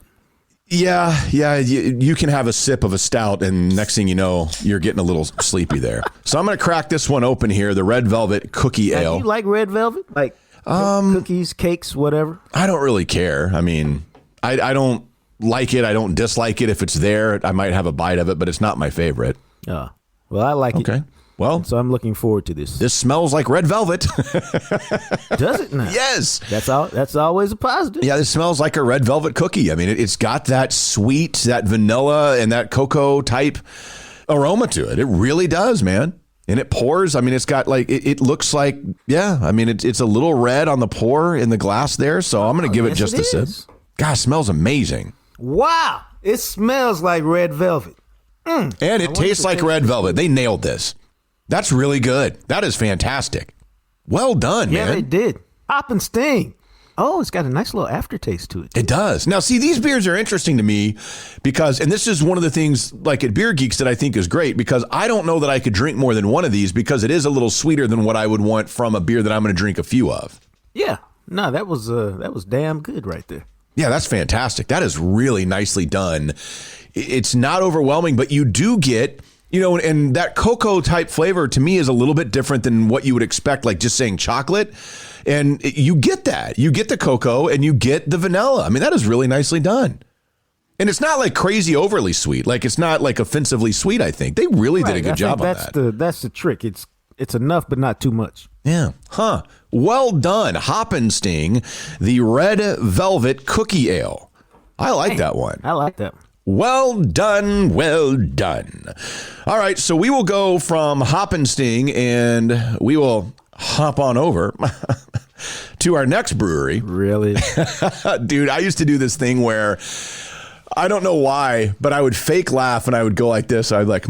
Yeah, you can have a sip of a stout, and next thing you know, you're getting a little sleepy there. So I'm going to crack this one open here, the Red Velvet Cookie Ale. Do you like Red Velvet? Like cookies, cakes, whatever? I don't really care. I don't like it. I don't dislike it. If it's there, I might have a bite of it, but it's not my favorite. Oh, well, I like it. Okay. Well, So I'm looking forward to this. this smells like red velvet. Does it now? Yes. That's always a positive. Yeah, this smells like a red velvet cookie. I mean, it's got that sweet, that vanilla, and that cocoa type aroma to it. It really does, man. And it pours. I mean, it's got like, it looks like, yeah, I mean, it's a little red on the pour in the glass there. So I'm going to give it just a sip. Gosh, smells amazing. Wow. It smells like red velvet. And it tastes like red velvet. They nailed this. That's really good. That is fantastic. Well done, man. Yeah, they did. Hop and sting. Oh, it's got a nice little aftertaste to it. It does. Now, see, these beers are interesting to me because, and this is one of the things like at Beer Geeks that I think is great because I don't know that I could drink more than one of these because it is a little sweeter than what I would want from a beer that I'm going to drink a few of. Yeah. No, that was damn good right there. Yeah, that's fantastic. That is really nicely done. It's not overwhelming, but you do get, you know, and that cocoa type flavor to me is a little bit different than what you would expect, like just saying chocolate. And you get that. You get the cocoa and you get the vanilla. I mean, that is really nicely done. And it's not like crazy overly sweet. Like it's not like offensively sweet, I think. They really did a good job on that. That's the trick. It's enough, but not too much. Yeah. Huh. Well done. Hop and Sting, the Red Velvet Cookie Ale. I like that one. I like that one. Well done. Well done. All right. So we will go from Hop and Sting and we will hop on over to our next brewery. Really? Dude, I used to do this thing where I don't know why, but I would fake laugh and I would go like this. I'd like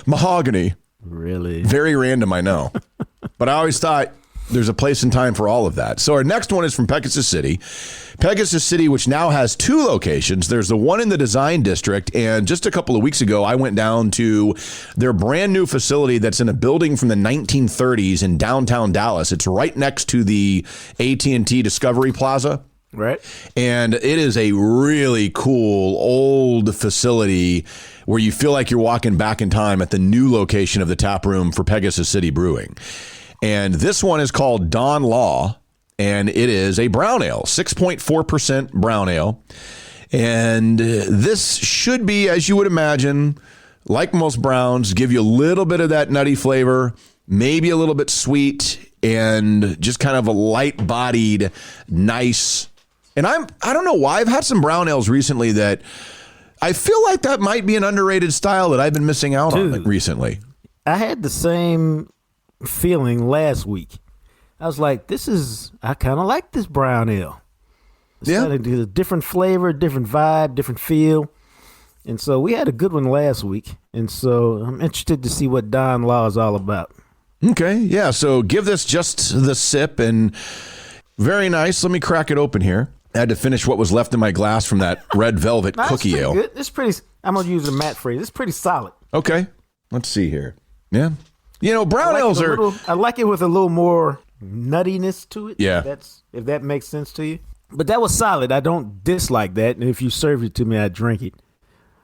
mahogany. Really? Very random, I know. But I always thought there's a place and time for all of that. So our next one is from Pegasus City. Pegasus City, which now has 2 locations. There's the one in the Design District. And just a couple of weeks ago, I went down to their brand new facility that's in a building from the 1930s in downtown Dallas. It's right next to the AT&T Discovery Plaza. Right. And it is a really cool old facility where you feel like you're walking back in time at the new location of the tap room for Pegasus City Brewing. And this one is called Don Law, and it is a brown ale, 6.4% brown ale. And this should be, as you would imagine, like most browns, give you a little bit of that nutty flavor, maybe a little bit sweet, and just kind of a light-bodied, nice. And I don't know why. I've had some brown ales recently that I feel like that might be an underrated style that I've been missing out on recently. I had the same feeling last week. I was like, I kind of like this brown ale. It's got a different flavor, different vibe, different feel. And so we had a good one last week. And so I'm interested to see what Don Law is all about. Okay. Yeah. So give this just the sip and very nice. Let me crack it open here. I had to finish what was left in my glass from that red velvet cookie ale. Good. It's pretty, I'm going to use a matte phrase. It's pretty solid. Okay. Let's see here. Yeah. You know, brown ales are. I like it with a little more nuttiness to it. Yeah. If that makes sense to you. But that was solid. I don't dislike that. And if you served it to me, I'd drink it.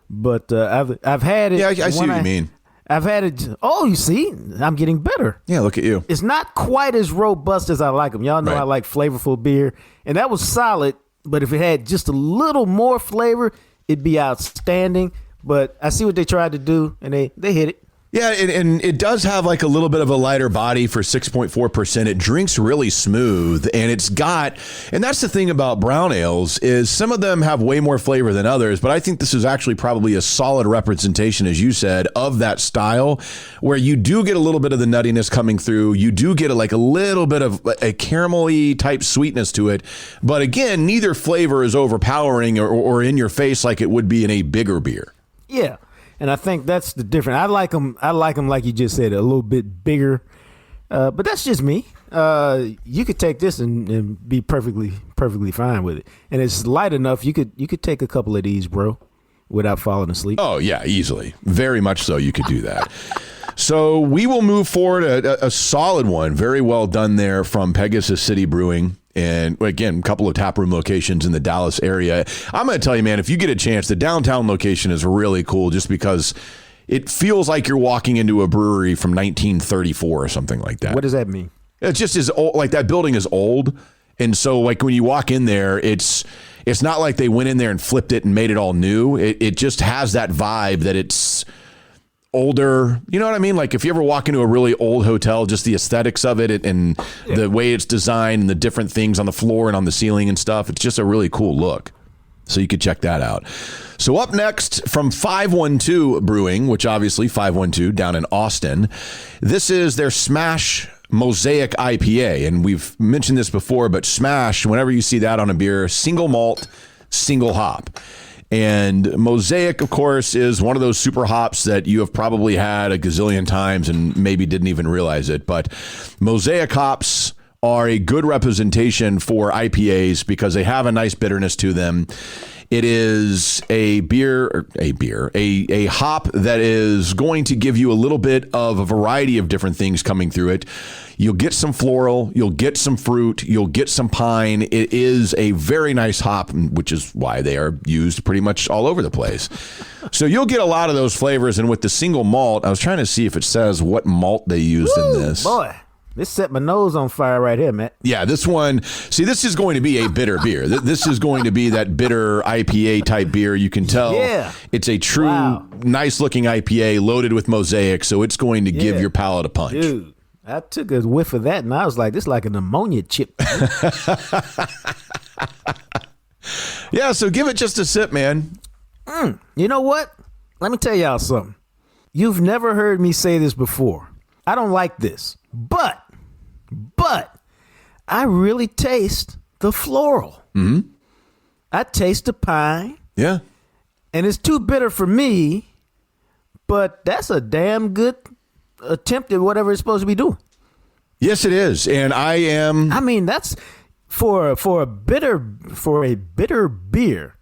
But I've had it. Yeah, I see what you mean. I've had it. Oh, you see, I'm getting better. Yeah, look at you. It's not quite as robust as I like them. Y'all know I like flavorful beer. And that was solid. But if it had just a little more flavor, it'd be outstanding. But I see what they tried to do, and they hit it. Yeah, and it does have like a little bit of a lighter body for 6.4%. It drinks really smooth, and and that's the thing about brown ales is some of them have way more flavor than others, but I think this is actually probably a solid representation, as you said, of that style where you do get a little bit of the nuttiness coming through. You do get a little bit of a caramelly type sweetness to it. But again, neither flavor is overpowering or in your face like it would be in a bigger beer. Yeah. And I think that's the difference. I like them like you just said, a little bit bigger. But that's just me. You could take this and be perfectly fine with it. And it's light enough. You could take a couple of these, bro, without falling asleep. Oh, yeah, easily. Very much so. You could do that. So we will move forward a solid one. Very well done there from Pegasus City Brewing. And again, a couple of taproom locations in the Dallas area. I'm going to tell you, man, if you get a chance, the downtown location is really cool just because it feels like you're walking into a brewery from 1934 or something like that. What does that mean? It just is old, like that building is old. And so like when you walk in there, it's not like they went in there and flipped it and made it all new. It just has that vibe that it's older, you know what I mean? Like if you ever walk into a really old hotel, just the aesthetics of it and the way it's designed and the different things on the floor and on the ceiling and stuff, it's just a really cool look. So you could check that out. So up next from 512 Brewing, which obviously 512 down in Austin, this is their Smash Mosaic IPA. And we've mentioned this before, but Smash, whenever you see that on a beer, single malt, single hop. And Mosaic, of course, is one of those super hops that you have probably had a gazillion times and maybe didn't even realize it. But Mosaic hops are a good representation for IPAs because they have a nice bitterness to them. It is a hop that is going to give you a little bit of a variety of different things coming through it. You'll get some floral, you'll get some fruit, you'll get some pine. It is a very nice hop, which is why they are used pretty much all over the place. So you'll get a lot of those flavors. And with the single malt, I was trying to see if it says what malt they used in this. Boy. This set my nose on fire right here, man. Yeah, this one, see, this is going to be a bitter beer. This is going to be that bitter IPA type beer. You can tell it's a true, nice looking IPA loaded with Mosaic, so it's going to give your palate a punch. Dude, I took a whiff of that, and I was like, this is like an ammonia chip. Yeah, so give it just a sip, man. You know what? Let me tell y'all something. You've never heard me say this before. I don't like this. But I really taste the floral. Mm-hmm. I taste the pine. Yeah. And it's too bitter for me, but that's a damn good attempt at whatever it's supposed to be doing. Yes, it is. And I mean, that's for a bitter beer.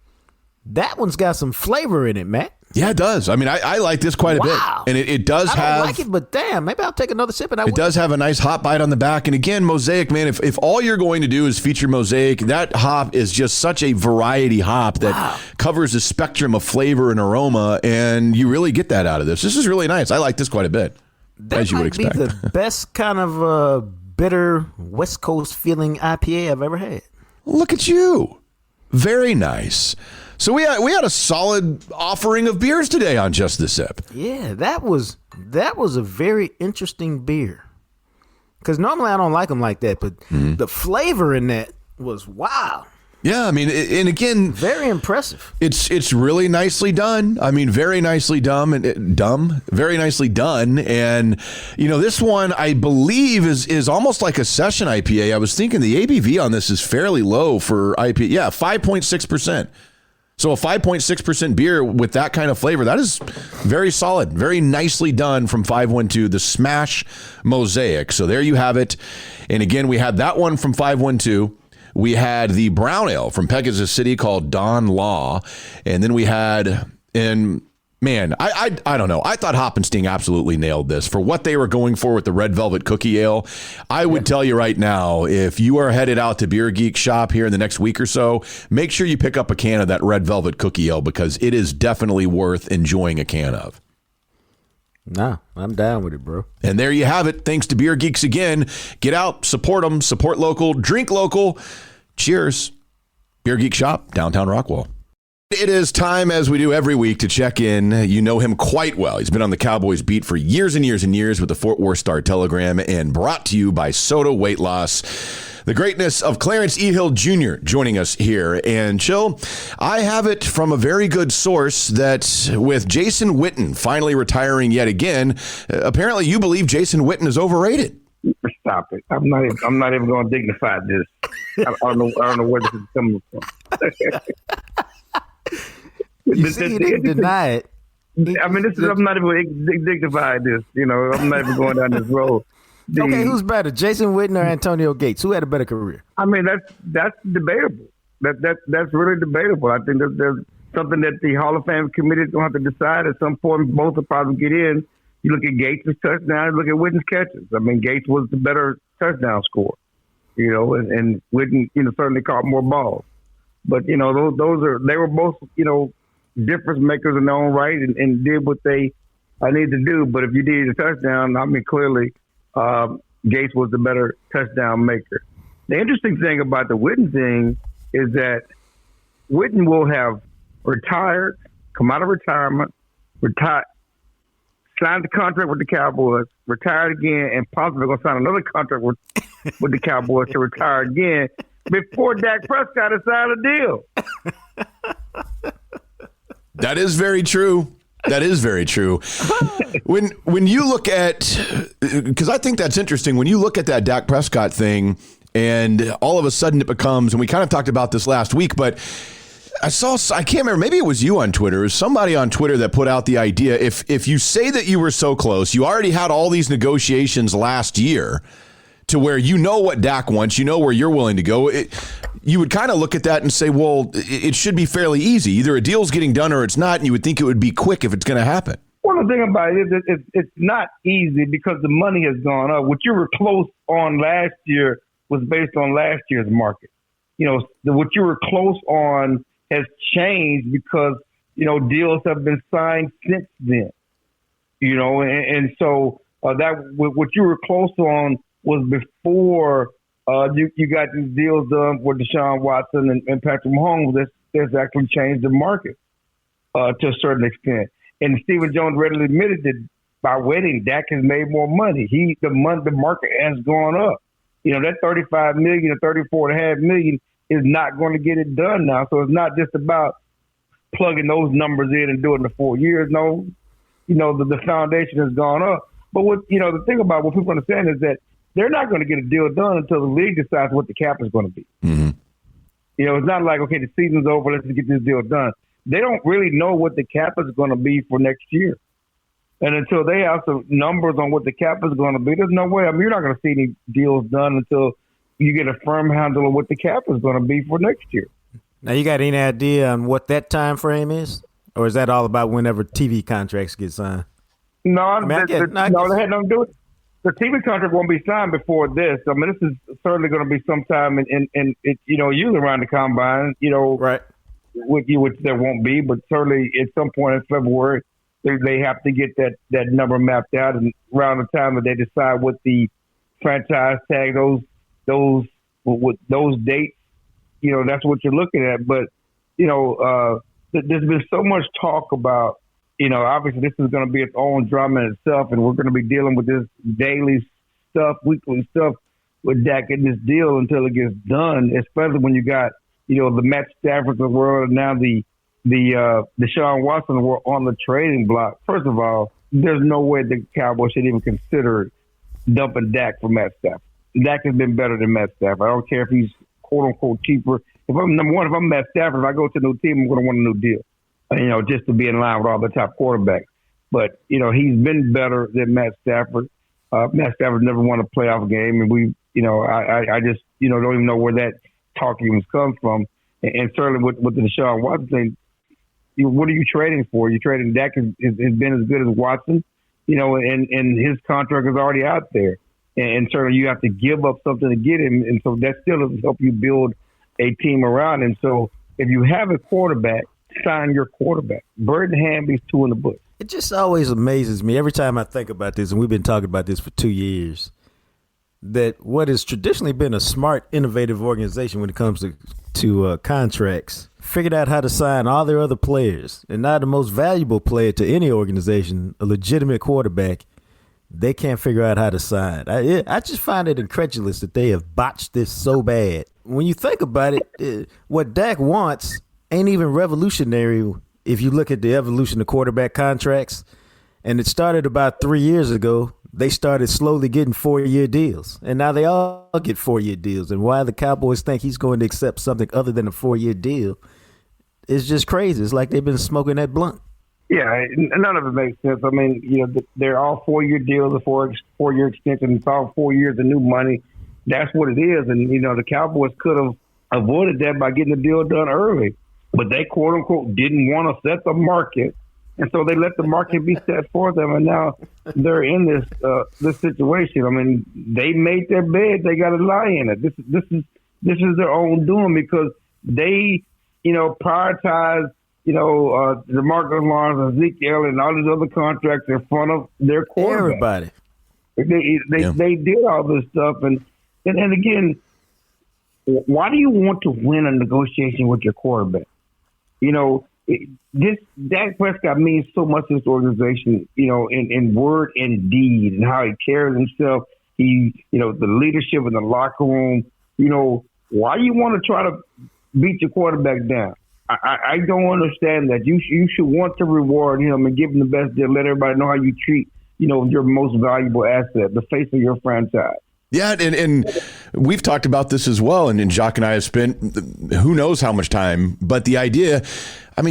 That one's got some flavor in it, Matt. Yeah, it does. I mean, I like this quite a bit. And it does have... I don't like it, but damn, maybe I'll take another sip. It does have a nice hop bite on the back. And again, Mosaic, man, if all you're going to do is feature Mosaic, that hop is just such a variety hop that covers the spectrum of flavor and aroma, and you really get that out of this. This is really nice. I like this quite a bit, as you would expect. That might be the best kind of bitter West Coast feeling IPA I've ever had. Look at you. Very nice. So we had a solid offering of beers today on Just the Sip. Yeah, that was a very interesting beer. Because normally I don't like them like that, but the flavor in that was wow. Yeah, I mean, and again, very impressive. It's really nicely done. I mean, very nicely very nicely done. And you know, this one I believe is almost like a session IPA. I was thinking the ABV on this is fairly low for IPA. Yeah, 5.6%. So a 5.6% beer with that kind of flavor, that is very solid, very nicely done from 512, the Smash Mosaic. So there you have it. And again, we had that one from 512. We had the brown ale from Pegasus City called Don Law. And then we had, and man, I don't know. I thought Hop and Sting absolutely nailed this. For what they were going for with the Red Velvet Cookie Ale, I would tell you right now, if you are headed out to Beer Geek Shop here in the next week or so, make sure you pick up a can of that Red Velvet Cookie Ale because it is definitely worth enjoying a can of. Nah, I'm down with it, bro. And there you have it. Thanks to Beer Geeks again. Get out, support them, support local, drink local. Cheers. Beer Geek Shop, downtown Rockwall. It is time, as we do every week, to check in. You know him quite well. He's been on the Cowboys beat for years and years and years with the Fort Worth Star-Telegram, and brought to you by Soda Weight Loss. The greatness of Clarence E. Hill Jr. joining us here. And Chill, I have it from a very good source that with Jason Witten finally retiring yet again, apparently you believe Jason Witten is overrated. Stop it! I'm not even going to dignify this. I don't know where this is coming from. You see, he didn't deny it. I'm not even dignifying this. You know, I'm not even going down this road. Okay, who's better, Jason Witten or Antonio Gates? Who had a better career? I mean, that's debatable. That's really debatable. I think there's something that the Hall of Fame committee is going to have to decide at some point. Both will probably get in. You look at Gates' touchdown, you look at Witten's catches. I mean, Gates was the better touchdown scorer, you know, and Witten, you know, certainly caught more balls. But, you know, they were both, you know, difference makers in their own right and did what they needed to do. But if you needed a touchdown, I mean, clearly Gates was the better touchdown maker. The interesting thing about the Witten thing is that Witten will have retired, come out of retirement, signed the contract with the Cowboys, retired again, and possibly going to sign another contract with the Cowboys to retire again before Dak Prescott has signed a deal. That is very true. That is very true. When you look at, because I think that's interesting, when you look at that Dak Prescott thing, and all of a sudden it becomes, and we kind of talked about this last week, but I can't remember, maybe it was you on Twitter, it was somebody on Twitter that put out the idea, if you say that you were so close, you already had all these negotiations last year to where you know what Dak wants, you know where you're willing to go, you would kind of look at that and say, well, it should be fairly easy. Either a deal's getting done or it's not, and you would think it would be quick if it's going to happen. Well, the thing about it is it's not easy because the money has gone up. What you were close on last year was based on last year's market. What you were close on has changed because, deals have been signed since then. And so that what you were close on was before you got these deals done for Deshaun Watson and Patrick Mahomes. That's actually changed the market to a certain extent. And Stephen Jones readily admitted that by Witten, Dak has made more money. The market has gone up. That $35 million or $34.5 million is not going to get it done now. So it's not just about plugging those numbers in and doing the 4 years. No, the foundation has gone up. But the thing about what people understand is that they're not going to get a deal done until the league decides what the cap is going to be. Mm-hmm. It's not like, okay, the season's over, let's get this deal done. They don't really know what the cap is going to be for next year. And until they have some numbers on what the cap is going to be, there's no way. You're not going to see any deals done until you get a firm handle on what the cap is going to be for next year. Now, you got any idea on what that time frame is? Or is that all about whenever TV contracts get signed? No, they had nothing to do with it. The TV contract won't be signed before this. This is certainly going to be sometime in usually around the combine, right. Which there won't be, but certainly at some point in February, they have to get that number mapped out, and around the time that they decide what the franchise tag, those dates, that's what you're looking at. But there's been so much talk about, obviously this is going to be its own drama in itself, and we're going to be dealing with this daily stuff, weekly stuff with Dak getting this deal until it gets done, especially when you got, the Matt Stafford of the world and now the Deshaun Watson were on the trading block. First of all, there's no way the Cowboys should even consider dumping Dak for Matt Stafford. Dak has been better than Matt Stafford. I don't care if he's quote-unquote cheaper. If I'm Matt Stafford, if I go to a new team, I'm going to want a new deal, just to be in line with all the top quarterbacks. But, he's been better than Matt Stafford. Matt Stafford never won a playoff game, and I just, don't even know where that talk even comes from. And certainly with the Deshaun Watson thing, what are you trading for? You're trading Dak has been as good as Watson, and his contract is already out there. And certainly you have to give up something to get him. And so that still doesn't help you build a team around him. So if you have a quarterback, sign your quarterback. Bird in hand beats two in the bush. It just always amazes me every time I think about this, and we've been talking about this for 2 years, that what has traditionally been a smart, innovative organization when it comes to contracts figured out how to sign all their other players, and now the most valuable player to any organization, a legitimate quarterback, they can't figure out how to sign. I just find it incredulous that they have botched this so bad. When you think about it, what Dak wants ain't even revolutionary if you look at the evolution of quarterback contracts. And it started about 3 years ago. They started slowly getting 4-year deals. And now they all get 4-year deals. And why the Cowboys think he's going to accept something other than a 4-year deal is just crazy. It's like they've been smoking that blunt. Yeah, none of it makes sense. They're all 4-year deals, a 4-year extension. It's all 4 years of new money. That's what it is. And, the Cowboys could have avoided that by getting the deal done early. But they, quote unquote, didn't want to set the market. And so they let the market be set for them. And now they're in this situation. They made their bed. They got to lie in it. This is their own doing because they, prioritize, DeMarcus Lawrence, Ezekiel, and all these other contracts in front of their quarterback. Everybody. They did all this stuff. And again, why do you want to win a negotiation with your quarterback? this Dak Prescott means so much to this organization, in word and deed, and how he carries himself. He, the leadership in the locker room. Why you want to try to beat your quarterback down? I don't understand that. You should want to reward him and give him the best deal. Let everybody know how you treat, your most valuable asset, the face of your franchise. Yeah, and we've talked about this as well, and Jacques and I have spent who knows how much time, but the idea,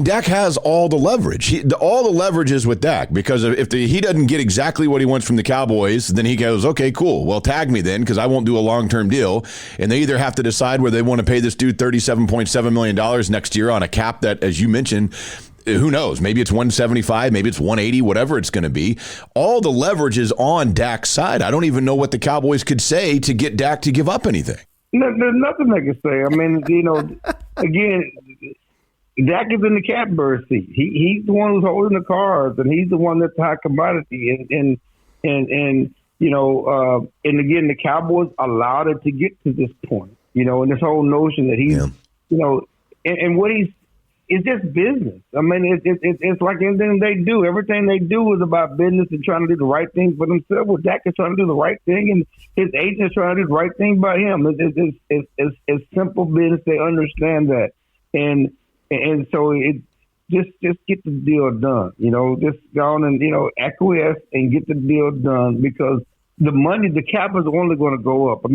Dak has all the leverage. All the leverage is with Dak, because if he doesn't get exactly what he wants from the Cowboys, then he goes, okay, cool, well, tag me then, because I won't do a long-term deal, and they either have to decide whether they want to pay this dude $37.7 million next year on a cap that, as you mentioned, who knows? Maybe it's 175, maybe it's 180, whatever it's going to be. All the leverage is on Dak's side. I don't even know what the Cowboys could say to get Dak to give up anything. No, there's nothing they can say. Again, Dak is in the catbird seat. He's the one who's holding the cards, and he's the one that's high commodity. And again, the Cowboys allowed it to get to this point. And this whole notion that he's, and what he's. It's just business. It's like anything they do. Everything they do is about business and trying to do the right thing for themselves. Well, Dak is trying to do the right thing, and his agent is trying to do the right thing by him. It's simple business. They understand that, and so it just get the deal done. Just go on and acquiesce and get the deal done, because the money, the cap is only going to go up. For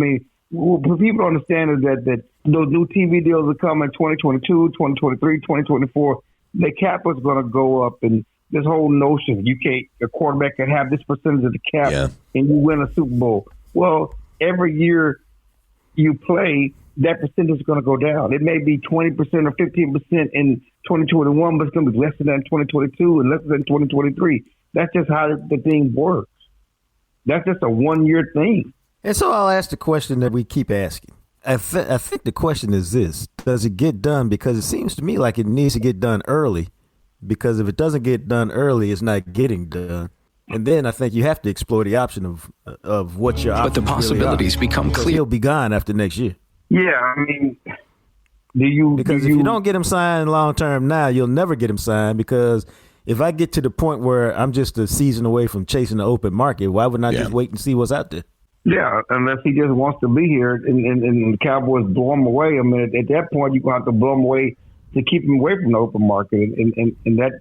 people to understand is that those new TV deals will come in 2022, 2023, 2024. The cap is going to go up, and this whole notion a quarterback can have this percentage of the cap and you win a Super Bowl. Well, every year you play, that percentage is going to go down. It may be 20% or 15% in 2021, but it's going to be less than that in 2022 and less than 2023. That's just how the thing works. That's just a one-year thing. And so I'll ask the question that we keep asking. I think the question is this: does it get done? Because it seems to me like it needs to get done early. Because if it doesn't get done early, it's not getting done. And then I think you have to explore the option of what your options. But the possibilities really become clear. He'll be gone after next year. Yeah, Because if you don't get him signed long term now, you'll never get him signed. Because if I get to the point where I'm just a season away from chasing the open market, why wouldn't I just wait and see what's out there? Yeah, unless he just wants to be here and the Cowboys blow him away. At that point, you're going to have to blow him away to keep him away from the open market. And that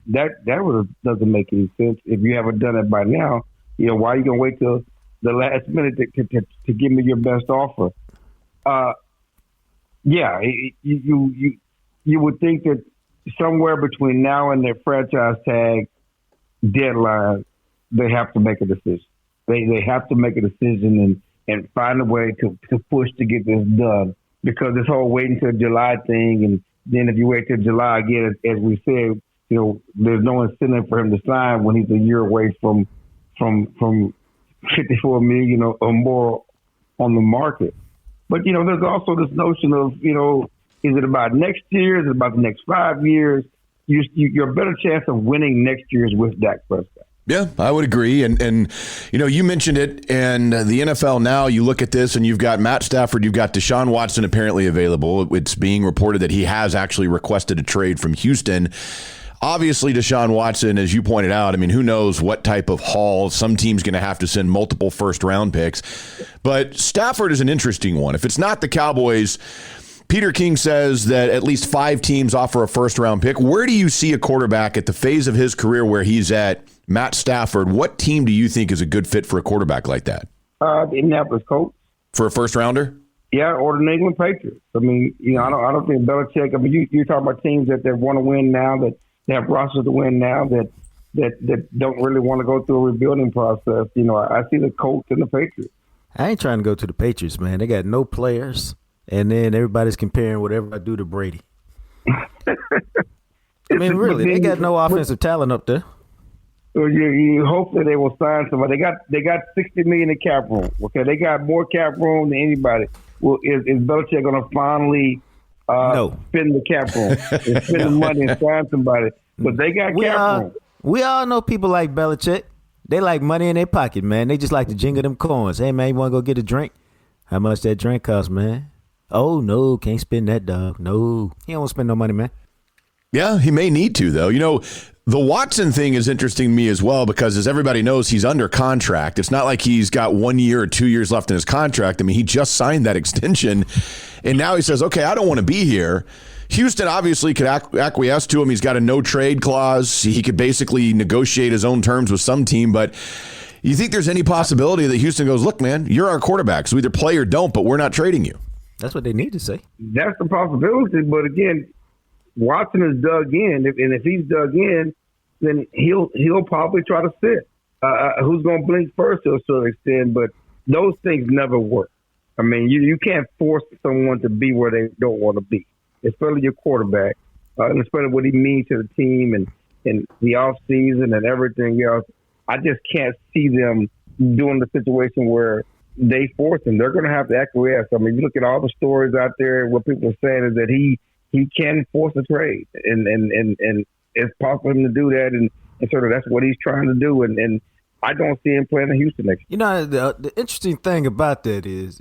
doesn't make any sense. If you haven't done it by now, why are you going to wait till the last minute to give me your best offer? You would think that somewhere between now and their franchise tag deadline, they have to make a decision. They have to make a decision and find a way to push to get this done, because this whole wait until July thing, and then if you wait till July again, as we said, there's no incentive for him to sign when he's a year away from $54 million or more on the market. But there's also this notion of is it about next year? Is it about the next 5 years? You're a better chance of winning next year is with Dak Prescott. Yeah, I would agree. And you mentioned it, and the NFL now, you look at this and you've got Matt Stafford, you've got Deshaun Watson apparently available. It's being reported that he has actually requested a trade from Houston. Obviously, Deshaun Watson, as you pointed out, who knows what type of haul. Some team's going to have to send multiple first-round picks. But Stafford is an interesting one. If it's not the Cowboys, Peter King says that at least 5 teams offer a first-round pick. Where do you see a quarterback at the phase of his career where he's at, Matt Stafford? What team do you think is a good fit for a quarterback like that? The Indianapolis Colts. For a first-rounder? Yeah, or the New England Patriots. I don't think Belichick. You're talking about teams that want to win now, that they have rosters to win now, that don't really want to go through a rebuilding process. I see the Colts and the Patriots. I ain't trying to go to the Patriots, man. They got no players, and then everybody's comparing whatever I do to Brady. Really, they got no offensive talent up there. You hope that they will sign somebody. They got $60 million in cap room. Okay, they got more cap room than anybody. Well, is Belichick going to finally spend the cap room and spend the money and sign somebody? But they got cap room. We all know people like Belichick. They like money in their pocket, man. They just like to jingle them coins. Hey, man, you want to go get a drink? How much that drink cost, man? Oh, no, can't spend that, dog. No, he don't spend no money, man. Yeah, he may need to, though. The Watson thing is interesting to me as well because, as everybody knows, he's under contract. It's not like he's got 1 year or 2 years left in his contract. I mean, he just signed that extension, and now he says, okay, I don't want to be here. Houston obviously could acquiesce to him. He's got a no-trade clause. He could basically negotiate his own terms with some team, but you think there's any possibility that Houston goes, look, man, you're our quarterback, so either play or don't, but we're not trading you? That's what they need to say. That's the possibility, but again, Watson is dug in, and if he's dug in, then he'll probably try to sit. Who's going to blink first to a certain extent, but those things never work. I mean, you can't force someone to be where they don't want to be, especially your quarterback, and especially what he means to the team and the offseason and everything else. I just can't see them doing the situation where they force him. They're going to have to acquiesce. I mean, you look at all the stories out there, what people are saying is that he can force a trade, and it's possible for him to do that, and sort of that's what he's trying to do, and I don't see him playing in Houston next year. The interesting thing about that is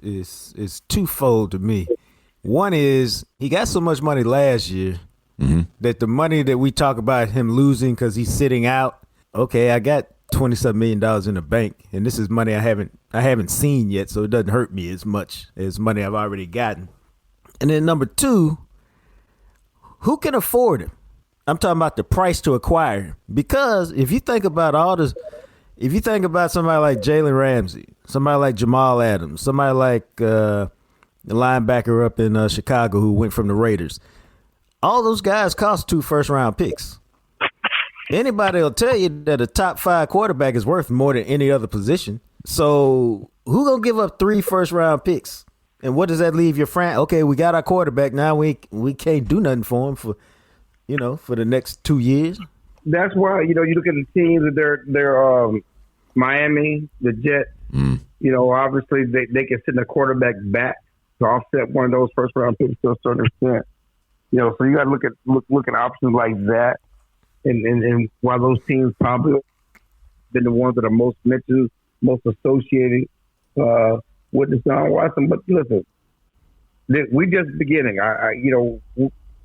twofold to me. One is he got so much money last year that the money that we talk about him losing because he's sitting out, okay, I got $27 million in the bank, and this is money I haven't seen yet, so it doesn't hurt me as much as money I've already gotten. And then number two, who can afford him? I'm talking about the price to acquire him. Because if you think about somebody like Jalen Ramsey, somebody like Jamal Adams, somebody like the linebacker up in Chicago who went from the Raiders, all those guys cost 2 first-round picks. Anybody will tell you that a top 5 quarterback is worth more than any other position. So who gonna give up 3 first-round picks? And what does that leave your friend? Okay, we got our quarterback now. We can't do nothing for him for the next 2 years. That's why you look at the teams that they're Miami, the Jets. Obviously they can send a quarterback back to offset one of those first round picks to a certain extent. So you got to look at options like that, and while those teams probably been the ones that are most mentioned, most associated with Deshaun Watson. But listen, we just beginning.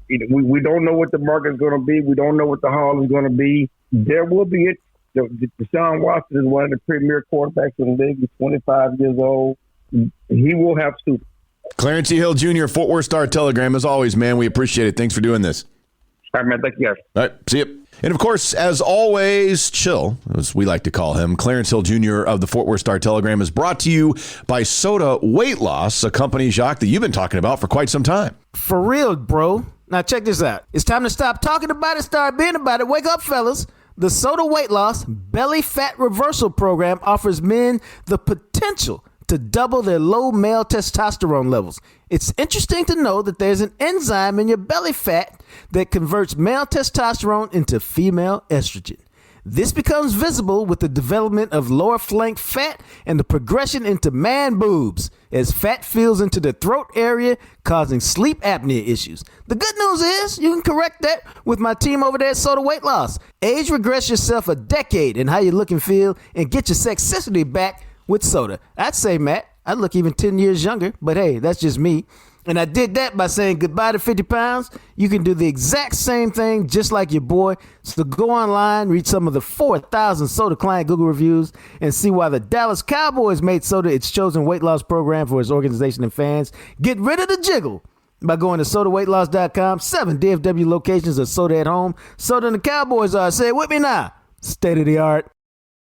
We don't know what the market's going to be. We don't know what the haul is going to be. There will be it. Deshaun Watson is one of the premier quarterbacks in the league. He's 25 years old. He will have super. Clarence Hill Jr., Fort Worth Star-Telegram. As always, man, we appreciate it. Thanks for doing this. All right, man. Thank you, guys. All right, see you. And, of course, as always, Chill, as we like to call him, Clarence Hill Jr. of the Fort Worth Star-Telegram is brought to you by Soda Weight Loss, a company, Jacques, that you've been talking about for quite some time. For real, bro. Now, check this out. It's time to stop talking about it, start being about it. Wake up, fellas. The Soda Weight Loss Belly Fat Reversal Program offers men the potential to double their low male testosterone levels. It's interesting to know that there's an enzyme in your belly fat that converts male testosterone into female estrogen. This becomes visible with the development of lower flank fat and the progression into man boobs as fat fills into the throat area, causing sleep apnea issues. The good news is you can correct that with my team over there at Soda Weight Loss. Age regress yourself a decade in how you look and feel and get your sexicity back with soda. I'd say, Matt, I look even 10 years younger, but hey, that's just me. And I did that by saying goodbye to 50 pounds. You can do the exact same thing just like your boy. So go online, read some of the 4,000 Soda client Google reviews, and see why the Dallas Cowboys made Soda its chosen weight loss program for its organization and fans. Get rid of the jiggle by going to sodaweightloss.com. 7 DFW locations of Soda at home. Soda and the Cowboys are, say it with me now, state of the art.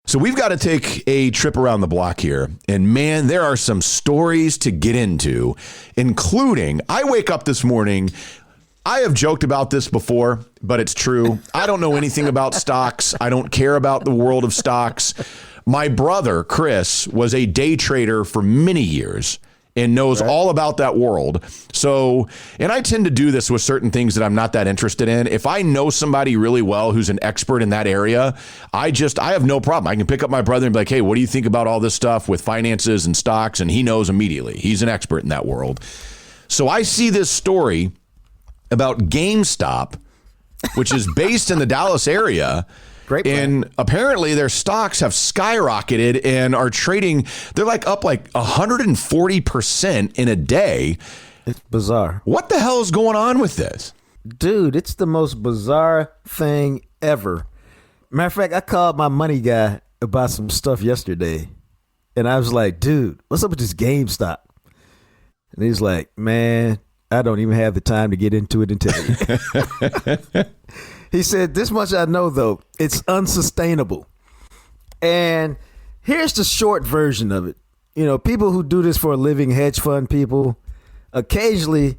So we've got to take a trip around the block here. And man, there are some stories to get into, including I wake up this morning. I have joked about this before, but it's true. I don't know anything about stocks. I don't care about the world of stocks. My brother, Chris, was a day trader for many years and knows all about that world. So, and I tend to do this with certain things that I'm not that interested in. If I know somebody really well who's an expert in that area, I have no problem. I can pick up my brother and be like, hey, what do you think about all this stuff with finances and stocks? And he knows immediately. He's an expert in that world. So I see this story about GameStop, which is based in the Dallas area. Great plan. And apparently their stocks have skyrocketed and are trading. They're up 140% in a day. It's bizarre. What the hell is going on with this? Dude, it's the most bizarre thing ever. Matter of fact, I called my money guy about some stuff yesterday. And I was like, dude, what's up with this GameStop? And he's like, man, I don't even have the time to get into it and tell you. He said, this much I know, though. It's unsustainable. And here's the short version of it. You know, people who do this for a living, hedge fund people, occasionally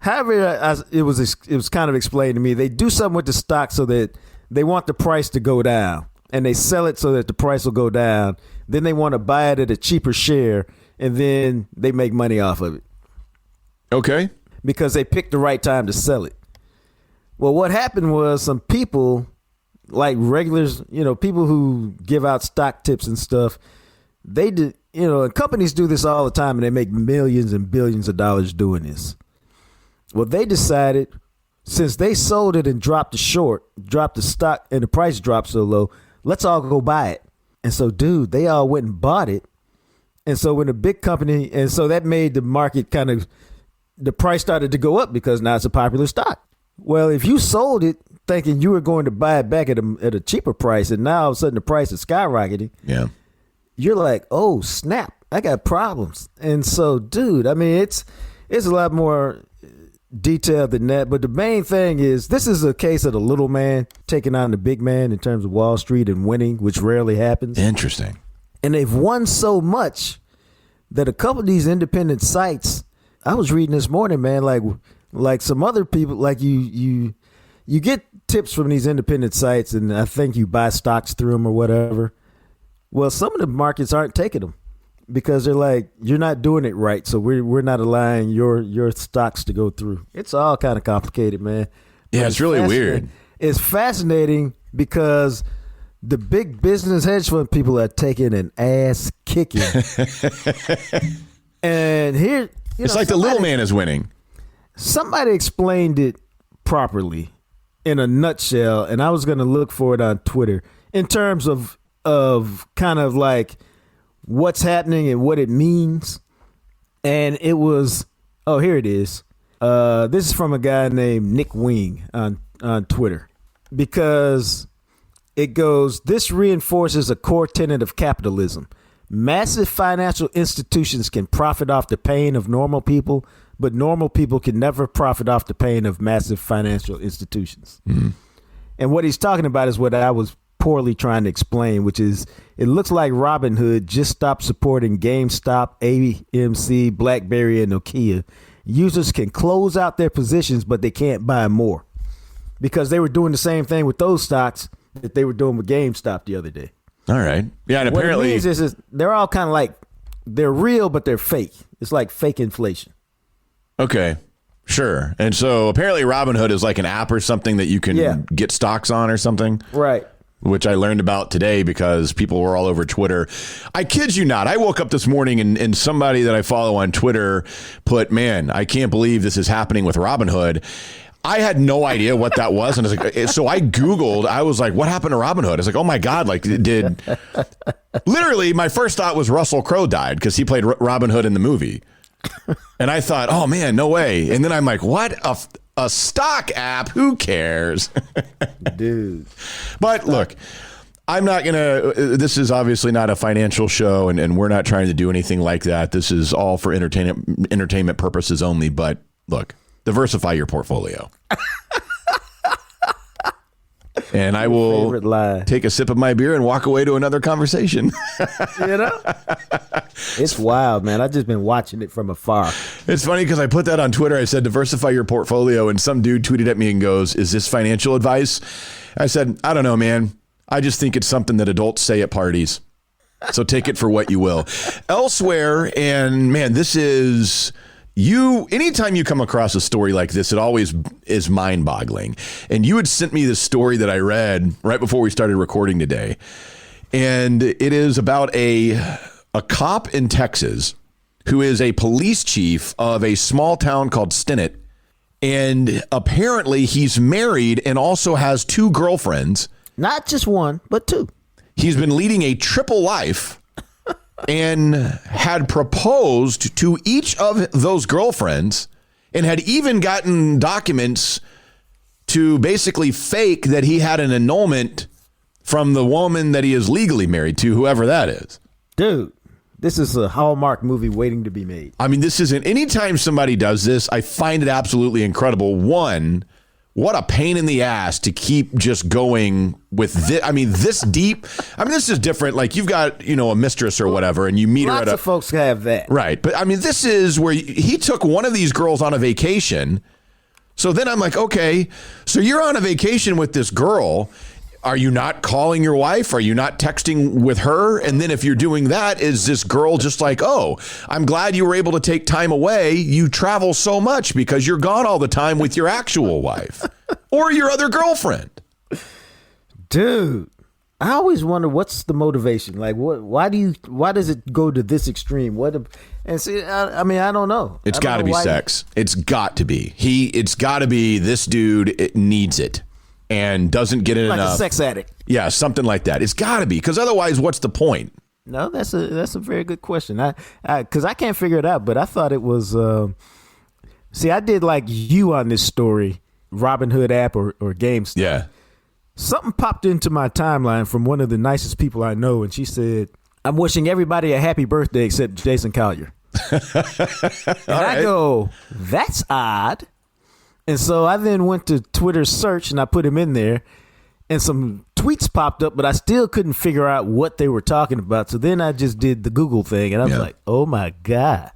however it was kind of explained to me, they do something with the stock so that they want the price to go down. And they sell it so that the price will go down. Then they want to buy it at a cheaper share, and then they make money off of it. Okay. Because they picked the right time to sell it. Well, what happened was some people, like regulars, you know, people who give out stock tips and stuff, they did, you know, and companies do this all the time, and they make millions and billions of dollars doing this. Well, they decided, since they sold it and dropped the stock, and the price dropped so low, let's all go buy it. And so, dude, they all went and bought it. And so when a big company, and so that made the market kind of, the price started to go up because now it's a popular stock. Well, if you sold it thinking you were going to buy it back at a cheaper price, and now all of a sudden the price is skyrocketing, you're like, oh, snap, I got problems. And so, dude, I mean, it's a lot more detailed than that. But the main thing is, this is a case of the little man taking on the big man in terms of Wall Street and winning, which rarely happens. Interesting. And they've won so much that a couple of these independent sites, I was reading this morning, man, like some other people, like you get tips from these independent sites, and I think you buy stocks through them or whatever. Well, some of the markets aren't taking them because they're like, you're not doing it right, so we're not allowing your stocks to go through. It's all kind of complicated, man. Yeah, it's really weird. It's fascinating because the big business hedge fund people are taking an ass kicking. And here, it's like the little man is winning. Somebody explained it properly in a nutshell, and I was going to look for it on Twitter in terms of kind of like what's happening and what it means. And it was, oh, here it is. This is from a guy named Nick Wing on Twitter, because it goes, this reinforces a core tenet of capitalism. Massive financial institutions can profit off the pain of normal people, but normal people can never profit off the pain of massive financial institutions. Mm-hmm. And what he's talking about is what I was poorly trying to explain, which is it looks like Robinhood just stopped supporting GameStop, AMC, BlackBerry, and Nokia. Users can close out their positions, but they can't buy more because they were doing the same thing with those stocks that they were doing with GameStop the other day. All right. Yeah, and apparently what it means is they're all kind of like, they're real, but they're fake. It's like fake inflation. Okay, sure. And so apparently Robinhood is like an app or something that you can get stocks on or something. Right. Which I learned about today because people were all over Twitter. I kid you not. I woke up this morning and somebody that I follow on Twitter put, man, I can't believe this is happening with Robinhood. I had no idea what that was. And I was like, so I Googled, I was like, what happened to Robinhood? I was like, oh my God, like literally my first thought was Russell Crowe died because he played Robin Hood in the movie. And I thought, oh man, no way. And then I'm like, what? A stock app? Who cares? Dude. But look, I'm not going to, this is obviously not a financial show and we're not trying to do anything like that. This is all for entertainment purposes only. But look, diversify your portfolio. And I will take a sip of my beer and walk away to another conversation. You know? It's wild, man. I've just been watching it from afar. It's funny because I put that on Twitter. I said, diversify your portfolio. And some dude tweeted at me and goes, is this financial advice? I said, I don't know, man. I just think it's something that adults say at parties. So take it for what you will. Elsewhere, and man, this is... anytime you come across a story like this, it always is mind-boggling. And you had sent me this story that I read right before we started recording today. And it is about a cop in Texas who is a police chief of a small town called Stinnett. And apparently he's married and also has two girlfriends. Not just one, but two. He's been leading a triple life. And had proposed to each of those girlfriends and had even gotten documents to basically fake that he had an annulment from the woman that he is legally married to, whoever that is. Dude, this is a Hallmark movie waiting to be made. I mean, this isn't, anytime somebody does this, I find it absolutely incredible. One, what a pain in the ass to keep just going with this. I mean, this deep. I mean, this is different. Like, you've got, a mistress or whatever, and you meet her at Lots of folks have that. Right. But I mean, this is where he took one of these girls on a vacation. So then I'm like, okay, so you're on a vacation with this girl. Are you not calling your wife? Are you not texting with her? And then if you're doing that, is this girl just like, oh, I'm glad you were able to take time away. You travel so much because you're gone all the time with your actual wife or your other girlfriend. Dude, I always wonder what's the motivation. Like, why does it go to this extreme? And see, I mean, I don't know. It's got to be sex. It's got to be. It's got to be this dude. It needs it. And doesn't get it like enough. A sex addict. Yeah, something like that. It's got to be, because otherwise, what's the point? No, that's a very good question. Because I can't figure it out, but I thought it was. See, I did like you on this story, Robinhood app or GameStop. Yeah. Something popped into my timeline from one of the nicest people I know, and she said, "I'm wishing everybody a happy birthday except Jason Collier." I go, "That's odd." And so I then went to Twitter search and I put him in there, and some tweets popped up, but I still couldn't figure out what they were talking about. So then I just did the Google thing, and I was like, oh my God,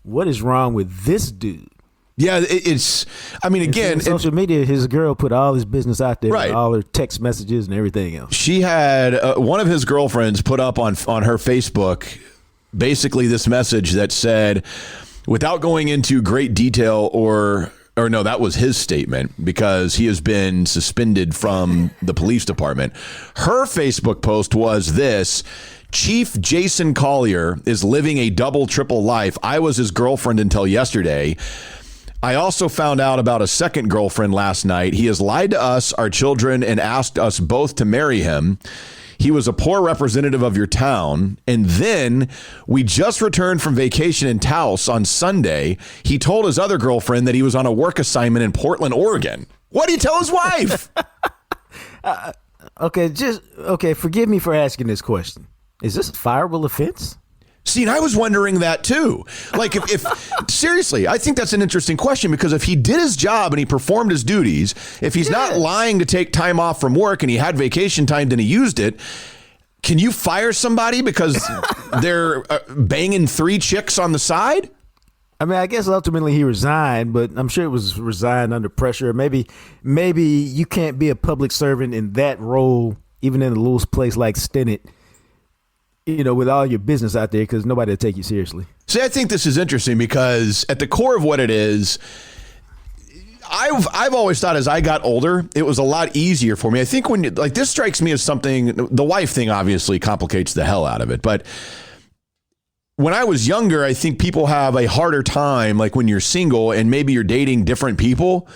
what is wrong with this dude? Yeah, it's, I mean, again, social media, his girl put all his business out there, right, with all her text messages and everything else. She had one of his girlfriends put up on her Facebook basically this message that said, without going into great detail or no, that was his statement, because he has been suspended from the police department. Her Facebook post was this: Chief Jason Collier is living a double, triple life. I was his girlfriend until yesterday. I also found out about a second girlfriend last night. He has lied to us, our children, and asked us both to marry him. He was a poor representative of your town. And then we just returned from vacation in Taos on Sunday. He told his other girlfriend that he was on a work assignment in Portland, Oregon. What did he tell his wife? Okay, forgive me for asking this question. Is this a fireable offense? See, and I was wondering that too. Like, if seriously, I think that's an interesting question, because if he did his job and he performed his duties, if he's not lying to take time off from work and he had vacation time and he used it, can you fire somebody because they're banging 3 chicks on the side? I mean, I guess ultimately he resigned, but I'm sure it was resigned under pressure. Maybe you can't be a public servant in that role, even in a little place like Stinnett, with all your business out there, because nobody will take you seriously. See, I think this is interesting because at the core of what it is, I've always thought as I got older, it was a lot easier for me. I think when this strikes me as something, the wife thing obviously complicates the hell out of it. But when I was younger, I think people have a harder time, like when you're single and maybe you're dating different people,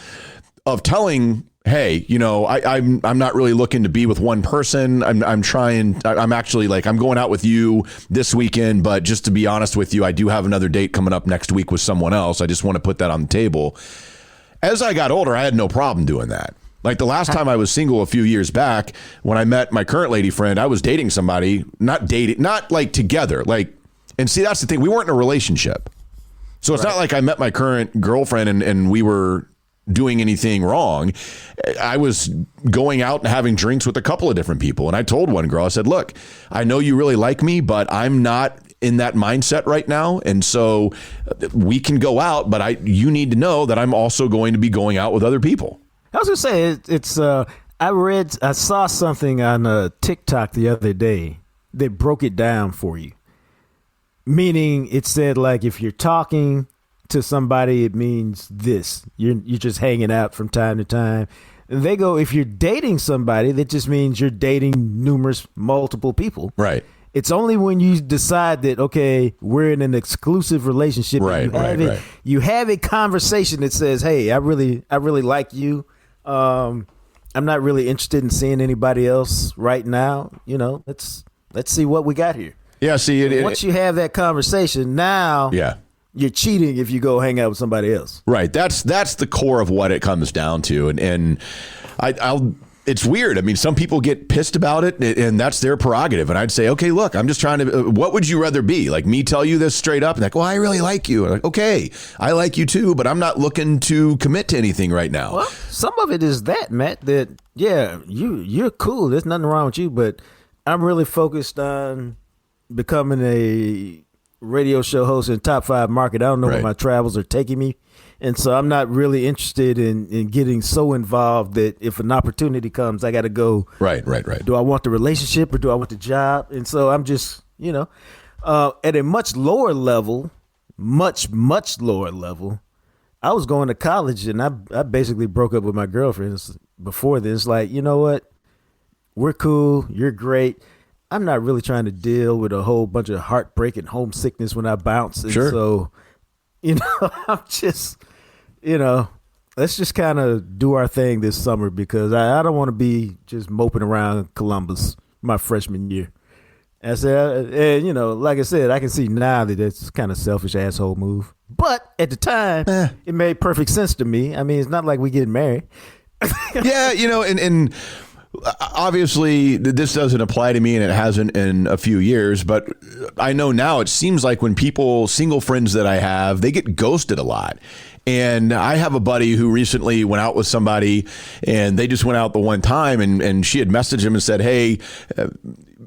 of telling, hey, I'm not really looking to be with one person. I'm actually I'm going out with you this weekend, but just to be honest with you, I do have another date coming up next week with someone else. I just want to put that on the table. As I got older, I had no problem doing that. Like the last time I was single a few years back, when I met my current lady friend, I was dating somebody, not like together. And see, that's the thing. We weren't in a relationship. So it's not like I met my current girlfriend and we were doing anything wrong. I was going out and having drinks with a couple of different people. And I told one girl, I said, look, I know you really like me, but I'm not in that mindset right now. And so we can go out, but you need to know that I'm also going to be going out with other people. I was going to say, I saw something on TikTok the other day that broke it down for you. Meaning it said, if you're talking to somebody, it means this. You're just hanging out from time to time. And they go, if you're dating somebody, that just means you're dating multiple people. Right. It's only when you decide that, okay, we're in an exclusive relationship. Right. You have a conversation that says, hey, I really like you. I'm not really interested in seeing anybody else right now. Let's see what we got here. Yeah. See, once you have that conversation, now you're cheating if you go hang out with somebody else. Right. That's the core of what it comes down to. And I'll it's weird. I mean, some people get pissed about it, and that's their prerogative. And I'd say, okay, look, I'm just trying to, what would you rather be? Like me tell you this straight up and like, well, I really like you. And like, okay, I like you too, but I'm not looking to commit to anything right now. Well, some of it is that, Matt, that, yeah, you're cool. There's nothing wrong with you, but I'm really focused on becoming a radio show host in top 5 market. I don't know where my travels are taking me. And so I'm not really interested in getting so involved that if an opportunity comes, I got to go. Right. Do I want the relationship or do I want the job? And so I'm just, at a much lower level, much lower level, I was going to college and I basically broke up with my girlfriend before this. Like, you know what? We're cool. You're great. I'm not really trying to deal with a whole bunch of heartbreak and homesickness when I bounce. And sure. So, I'm just, let's just kind of do our thing this summer because I don't want to be just moping around Columbus my freshman year. I said, and, like I said, I can see now that it's kind of selfish asshole move. But at the time, it made perfect sense to me. I mean, it's not like we getting married. Yeah, and obviously this doesn't apply to me and it hasn't in a few years, but I know now it seems like when single friends that I have, they get ghosted a lot. And I have a buddy who recently went out with somebody and they just went out the one time and she had messaged him and said, hey,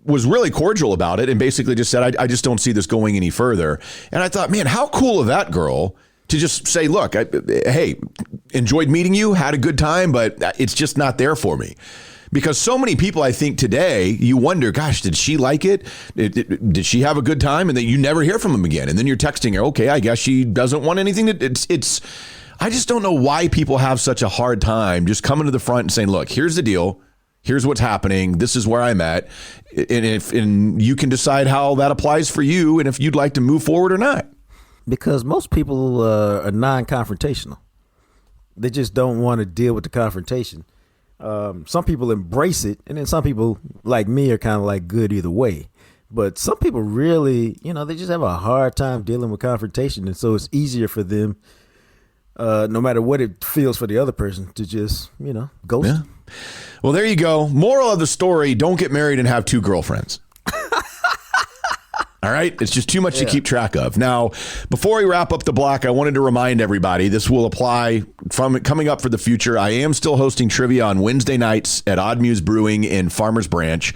was really cordial about it and basically just said, I just don't see this going any further. And I thought, man, how cool of that girl to just say, look, hey, enjoyed meeting you, had a good time, but it's just not there for me. Because so many people, I think today, you wonder, gosh, did she like it? Did she have a good time? And then you never hear from them again. And then you're texting her, okay, I guess she doesn't want anything. I just don't know why people have such a hard time just coming to the front and saying, look, here's the deal. Here's what's happening. This is where I'm at. And you can decide how that applies for you and if you'd like to move forward or not. Because most people are non-confrontational. They just don't want to deal with the confrontation. Some people embrace it, and then some people, like me, are kind of like good either way. But some people really, they just have a hard time dealing with confrontation, and so it's easier for them, no matter what it feels for the other person, to just, ghost. Yeah. Well, there you go. Moral of the story, don't get married and have 2 girlfriends. All right. It's just too much to keep track of. Now, before we wrap up the block, I wanted to remind everybody this will apply from coming up for the future. I am still hosting trivia on Wednesday nights at Odd Muse Brewing in Farmers Branch.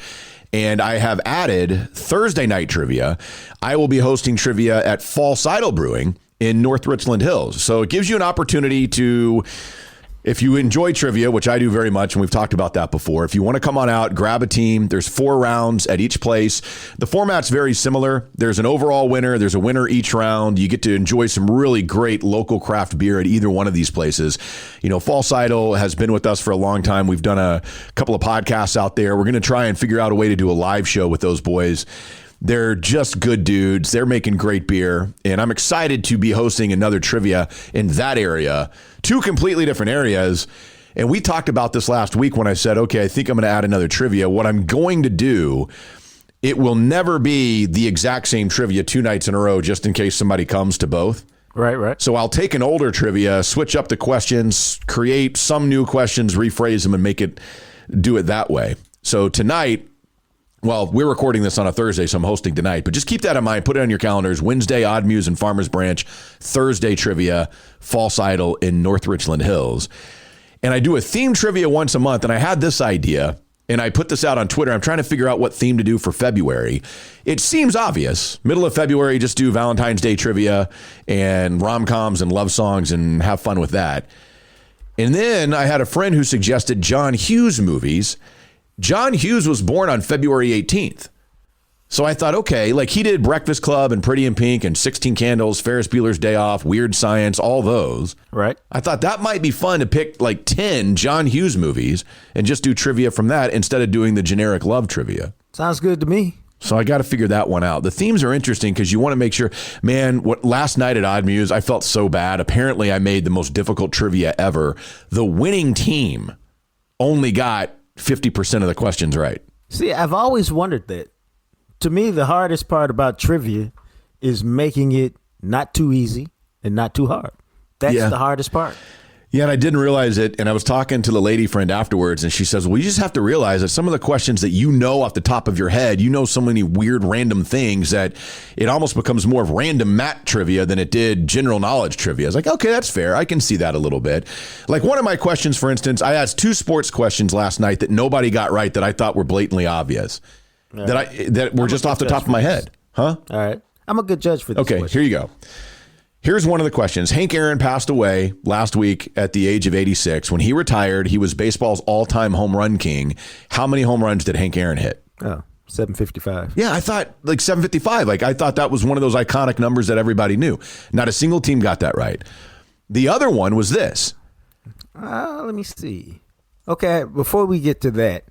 And I have added Thursday night trivia. I will be hosting trivia at False Idol Brewing in North Richland Hills. So it gives you an opportunity to, if you enjoy trivia, which I do very much, and we've talked about that before, if you want to come on out, grab a team. There's 4 rounds at each place. The format's very similar. There's an overall winner. There's a winner each round. You get to enjoy some really great local craft beer at either one of these places. False Idol has been with us for a long time. We've done a couple of podcasts out there. We're going to try and figure out a way to do a live show with those boys. They're just good dudes. They're making great beer. And I'm excited to be hosting another trivia in that area. 2 completely different areas. And we talked about this last week when I said, okay, I think I'm going to add another trivia. What I'm going to do, it will never be the exact same trivia 2 nights in a row, just in case somebody comes to both. Right. So I'll take an older trivia, switch up the questions, create some new questions, rephrase them, and do it that way. So tonight, well, we're recording this on a Thursday, so I'm hosting tonight. But just keep that in mind. Put it on your calendars. Wednesday, Odd Muse and Farmers Branch. Thursday, trivia, False Idol in North Richland Hills. And I do a theme trivia once a month. And I had this idea, and I put this out on Twitter. I'm trying to figure out what theme to do for February. It seems obvious. Middle of February, just do Valentine's Day trivia and rom-coms and love songs and have fun with that. And then I had a friend who suggested John Hughes movies. John Hughes was born on February 18th. So I thought, okay, like he did Breakfast Club and Pretty in Pink and 16 Candles, Ferris Bueller's Day Off, Weird Science, all those. Right. I thought that might be fun to pick like 10 John Hughes movies and just do trivia from that instead of doing the generic love trivia. Sounds good to me. So I got to figure that one out. The themes are interesting because you want to make sure, man, last night at Odd Muse, I felt so bad. Apparently I made the most difficult trivia ever. The winning team only got 50% of the questions right. See, I've always wondered that. To me, the hardest part about trivia is making it not too easy and not too hard. That's Yeah. the hardest part. Yeah, and I didn't realize it. And I was talking to the lady friend afterwards, and she says, well, you just have to realize that some of the questions that you know off the top of your head, you know so many weird random things that it almost becomes more of random Matt trivia than it did general knowledge trivia. I was like, okay, that's fair. I can see that a little bit. Like one of my questions, for instance, I asked 2 sports questions last night that nobody got right that I thought were blatantly obvious, that were just off the top of my head. Huh? All right. I'm a good judge for this Okay, question. here you go. Here's one of the questions. Hank Aaron passed away last week at the age of 86. When he retired, he was baseball's all-time home run king. How many home runs did Hank Aaron hit? Oh, 755. Yeah, I thought like 755. Like I thought that was one of those iconic numbers that everybody knew. Not a single team got that right. The other one was this. Let me see. Okay, before we get to that,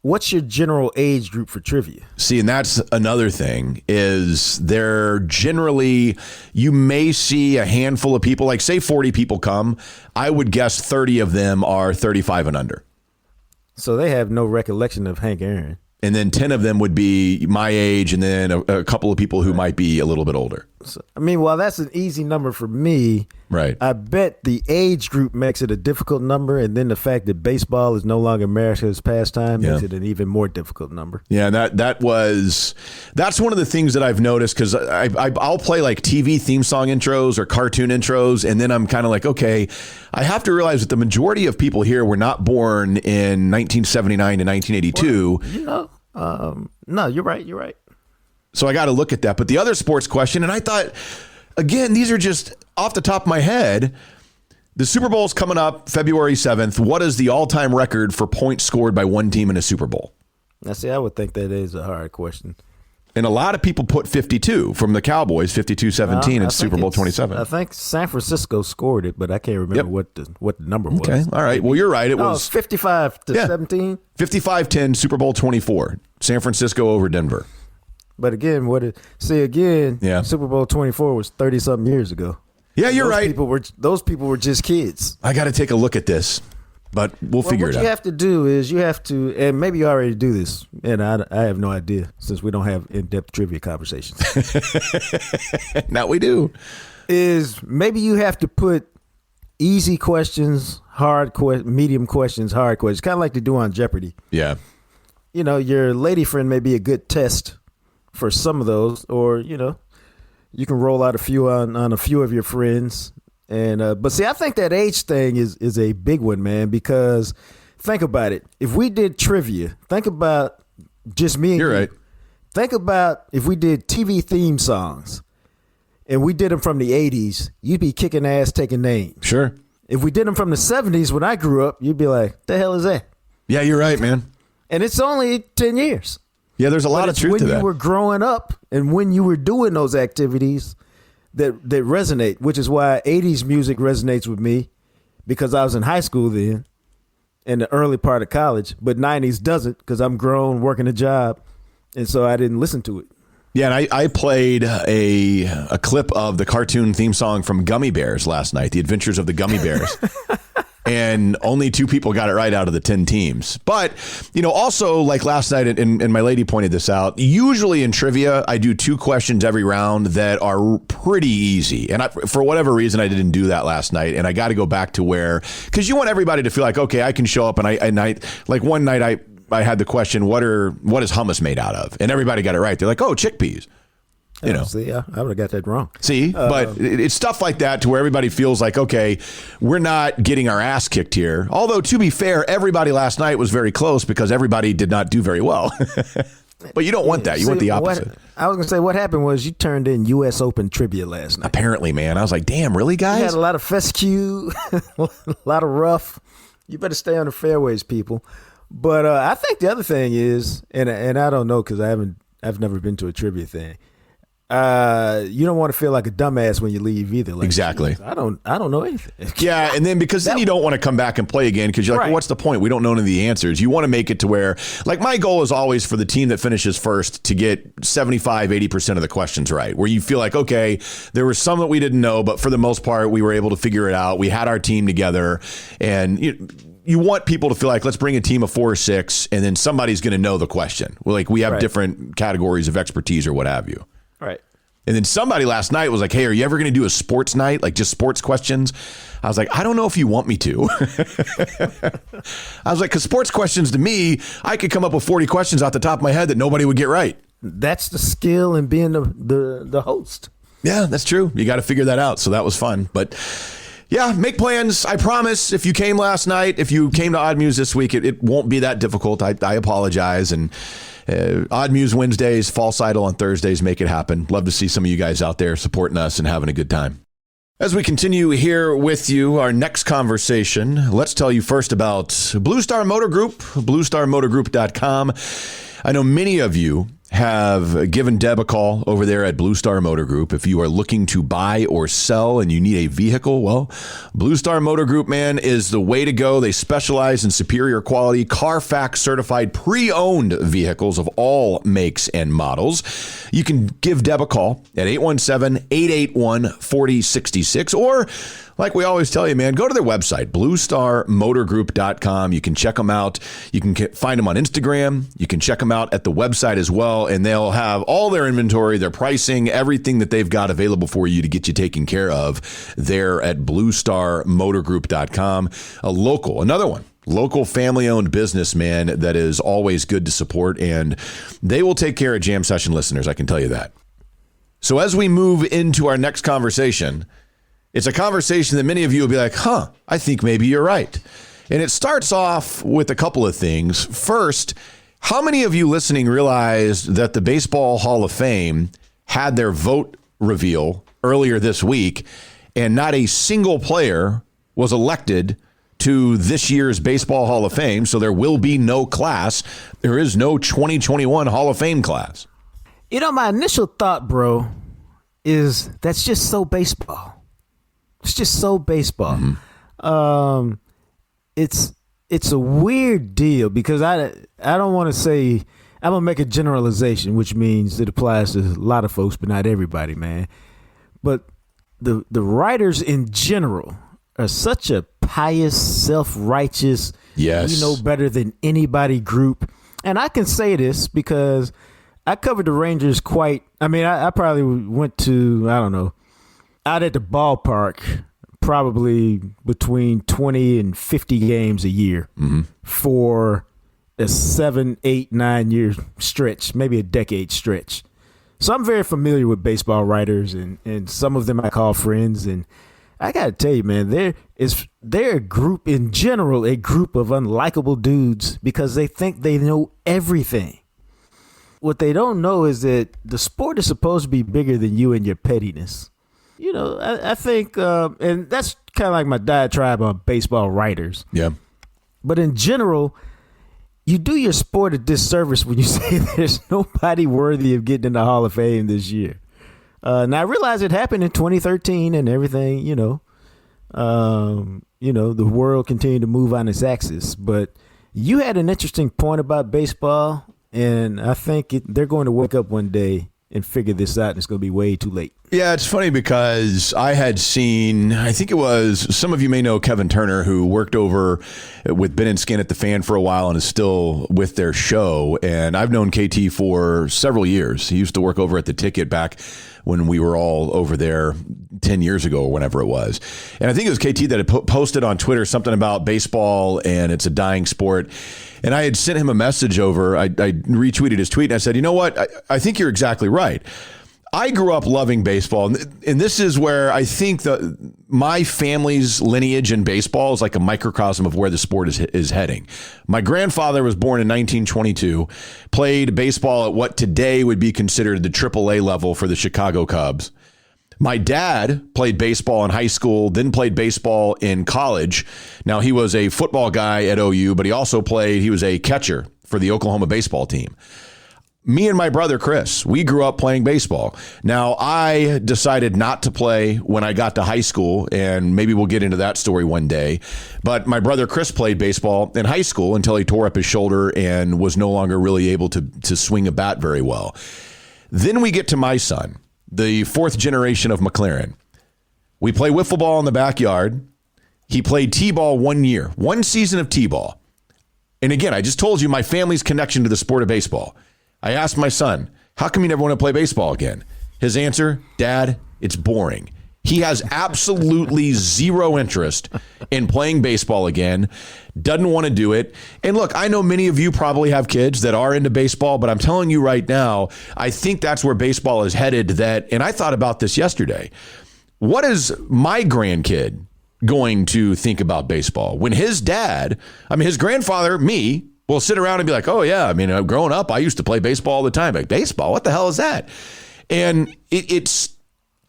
what's your general age group for trivia? See, and that's another thing is they're generally, you may see a handful of people, like say 40 people come. I would guess 30 of them are 35 and under. So they have no recollection of Hank Aaron. And then 10 of them would be my age, and then a couple of people who might be a little bit older. So, I mean, while that's an easy number for me, Right. I bet the age group makes it a difficult number, and then the fact that baseball is no longer America's pastime makes it an even more difficult number. Yeah, and that's one of the things that I've noticed, because I'll play like TV theme song intros or cartoon intros, and then I'm kind of like, okay, I have to realize that the majority of people here were not born in 1979 to 1982. Well, you know, no, you're right. You're right. So I got to look at that. But the other sports question, and I thought, again, these are just off the top of my head. The Super Bowl's coming up February 7th. What is the all-time record for points scored by one team in a Super Bowl? Now, see, I would think that is a hard question. And a lot of people put 52 from the Cowboys, 52-17 in Super Bowl 27. I think San Francisco scored it, but I can't remember what the number was. Okay, all right. Well, you're right. It was 55-17. 55-10, Super Bowl 24. San Francisco over Denver. But again, Super Bowl 24 was 30-something years ago. Yeah, you're right. Those people were just kids. I got to take a look at this, but we'll figure it out. What you have to do is and maybe you already do this, and I have no idea since we don't have in-depth trivia conversations. Now we do. Is maybe you have to put easy questions, medium questions, hard questions, kind of like they do on Jeopardy. Yeah. You know, your lady friend may be a good test for some of those, or, you know, you can roll out a few on a few of your friends. And but see, I think that age thing is a big one, man, because think about it. If we did trivia, think about just me and You're you. right. Think about if we did TV theme songs and we did them from the 80s, you'd be kicking ass taking names. Sure. If we did them from the 70s when I grew up, you'd be like, the hell is that? Yeah, you're right, man. And it's only 10 years. Yeah, there's a lot of truth to that. When you were growing up and when you were doing those activities that resonate, which is why 80s music resonates with me, because I was in high school then, in the early part of college, but 90s doesn't because I'm grown, working a job, and so I didn't listen to it. Yeah, and I played a clip of the cartoon theme song from Gummy Bears last night, The Adventures of the Gummy Bears. And only 2 people got it right out of the 10 teams. But, you know, also like last night, and my lady pointed this out, usually in trivia, I do 2 questions every round that are pretty easy. And for whatever reason, I didn't do that last night. And I got to go back to because you want everybody to feel like, okay, I can show up. And I like one night I had the question, what is hummus made out of? And everybody got it right. They're like, oh, chickpeas. You know, see, I would have got that wrong. See, but it's stuff like that to where everybody feels like, okay, we're not getting our ass kicked here. Although, to be fair, everybody last night was very close because everybody did not do very well. But you don't want that. You want the opposite. I was going to say, what happened was you turned in U.S. Open trivia last night. Apparently, man. I was like, damn, really, guys? You had a lot of fescue, a lot of rough. You better stay on the fairways, people. But I think the other thing is, and I don't know because I've never been to a trivia thing. You don't want to feel like a dumbass when you leave either. Like, exactly. I don't know anything. Yeah, and then because then you don't want to come back and play again because you're like, well, what's the point? We don't know any of the answers. You want to make it to where, like, my goal is always for the team that finishes first to get 75-80% of the questions right, where you feel like, okay, there were some that we didn't know, but for the most part, we were able to figure it out. We had our team together, and you want people to feel like, let's bring a team of 4 or 6, and then somebody's going to know the question. Well, like, we have different categories of expertise or what have you. Right. And then somebody last night was like, hey, are you ever going to do a sports night? Like just sports questions? I was like, I don't know if you want me to. I was like, because sports questions to me, I could come up with 40 questions off the top of my head that nobody would get right. That's the skill in being the host. Yeah, that's true. You got to figure that out. So that was fun. But yeah, make plans. I promise if you came last night, if you came to Odd Muse this week, it won't be that difficult. I apologize. And Odd Muse Wednesdays, False Idol on Thursdays, make it happen. Love to see some of you guys out there supporting us and having a good time. As we continue here with you, our next conversation, let's tell you first about Blue Star Motor Group, bluestarmotorgroup.com. I know many of you have given Deb a call over there at Blue Star Motor Group. If you are looking to buy or sell and you need a vehicle, well, Blue Star Motor Group, man, is the way to go. They specialize in superior quality, Carfax certified pre-owned vehicles of all makes and models. You can give Deb a call at 817-881-4066, or like we always tell you, man, go to their website, bluestarmotorgroup.com. You can check them out. You can find them on Instagram. You can check them out at the website as well, and they'll have all their inventory, their pricing, everything that they've got available for you to get you taken care of there at bluestarmotorgroup.com. Another local family-owned business, man, that is always good to support, and they will take care of Jam Session listeners, I can tell you that. So as we move into our next conversation, it's a conversation that many of you will be like, I think maybe you're right. And it starts off with a couple of things. First, how many of you listening realized that the Baseball Hall of Fame had their vote reveal earlier this week, and not a single player was elected to this year's Baseball Hall of Fame, so there will be no class. There is no 2021 Hall of Fame class. You know, my initial thought, bro, is that's just so baseball. It's just so baseball. Mm-hmm. It's a weird deal because I don't want to say, I'm going to make a generalization, which means it applies to a lot of folks, but not everybody, man. But the writers in general are such a pious, self-righteous, yes, you know better than anybody group. And I can say this because I covered the Rangers I probably went to, I don't know, out at the ballpark probably between 20 and 50 games a year for a 7, 8, 9 year stretch, maybe a decade stretch. So I'm very familiar with baseball writers, and some of them I call friends. And I got to tell you, man, they're a group in general, a group of unlikable dudes because they think they know everything. What they don't know is that the sport is supposed to be bigger than you and your pettiness. You know, I think, and that's kind of like my diatribe on baseball writers. Yeah. But in general, you do your sport a disservice when you say there's nobody worthy of getting in the Hall of Fame this year. Now, I realize it happened in 2013 and everything, the world continued to move on its axis. But you had an interesting point about baseball, and I think they're going to wake up one day and figure this out, and it's going to be way too late. Yeah, it's funny because I had seen, I think it was, some of you may know Kevin Turner, who worked over with Ben and Skin at the Fan for a while and is still with their show. And I've known KT for several years. He used to work over at The Ticket back when we were all over there 10 years ago or whenever it was. And I think it was KT that had posted on Twitter something about baseball and it's a dying sport. And I had sent him a message over. I retweeted his tweet and I said, you know what? I think you're exactly right. I grew up loving baseball, and this is where I think my family's lineage in baseball is like a microcosm of where the sport is heading. My grandfather was born in 1922, played baseball at what today would be considered the AAA level for the Chicago Cubs. My dad played baseball in high school, then played baseball in college. Now, he was a football guy at OU, but he was a catcher for the Oklahoma baseball team. Me and my brother, Chris, we grew up playing baseball. Now, I decided not to play when I got to high school, and maybe we'll get into that story one day. But my brother, Chris, played baseball in high school until he tore up his shoulder and was no longer really able to swing a bat very well. Then we get to my son, the fourth generation of McLaren. We play wiffle ball in the backyard. He played T-ball 1 year, one season of T-ball. And again, I just told you my family's connection to the sport of baseball. I asked my son, how come you never want to play baseball again? His answer, Dad, it's boring. He has absolutely zero interest in playing baseball again, doesn't want to do it. And look, I know many of you probably have kids that are into baseball, but I'm telling you right now, I think that's where baseball is headed. And I thought about this yesterday. What is my grandkid going to think about baseball when his dad, his grandfather, me, will sit around and be like, oh, yeah, growing up, I used to play baseball all the time. Like, baseball? What the hell is that? And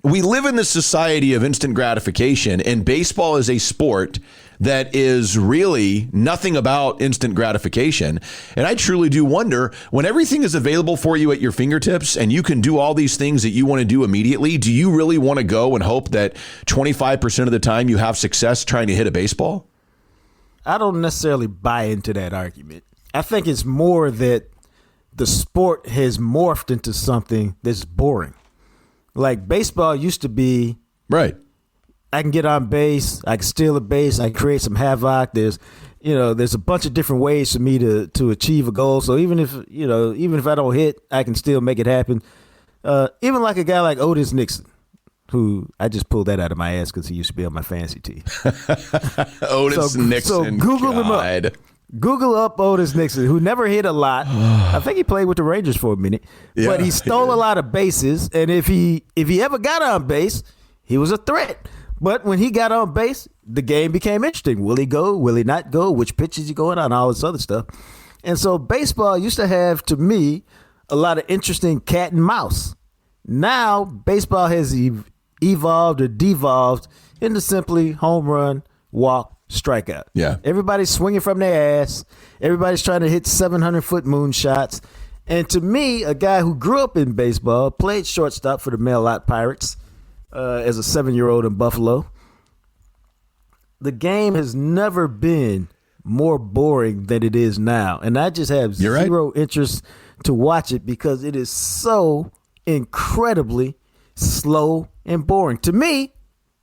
we live in this society of instant gratification, and baseball is a sport that is really nothing about instant gratification. And I truly do wonder, when everything is available for you at your fingertips and you can do all these things that you want to do immediately, do you really want to go and hope that 25% of the time you have success trying to hit a baseball? I don't necessarily buy into that argument. I think it's more that the sport has morphed into something that's boring. Like baseball used to be, right, I can get on base, I can steal a base, I can create some havoc. There's a bunch of different ways for me to achieve a goal. So even if I don't hit, I can still make it happen. Even like a guy like Otis Nixon, who I just pulled that out of my ass because he used to be on my fantasy team. Otis Nixon. So Google him up. Google up Otis Nixon, who never hit a lot. I think he played with the Rangers for a minute, but he stole a lot of bases. And if he ever got on base, he was a threat. But when he got on base, the game became interesting. Will he go? Will he not go? Which pitch is he going on? All this other stuff. And so baseball used to have, to me, a lot of interesting cat and mouse. Now baseball has evolved or devolved into simply home run, walk, strikeout. Yeah. Everybody's swinging from their ass. Everybody's trying to hit 700-foot moonshots. And to me, a guy who grew up in baseball, played shortstop for the Male-Lot Pirates as a 7-year-old in Buffalo, the game has never been more boring than it is now. And I just have zero interest to watch it because it is so incredibly slow and boring. To me,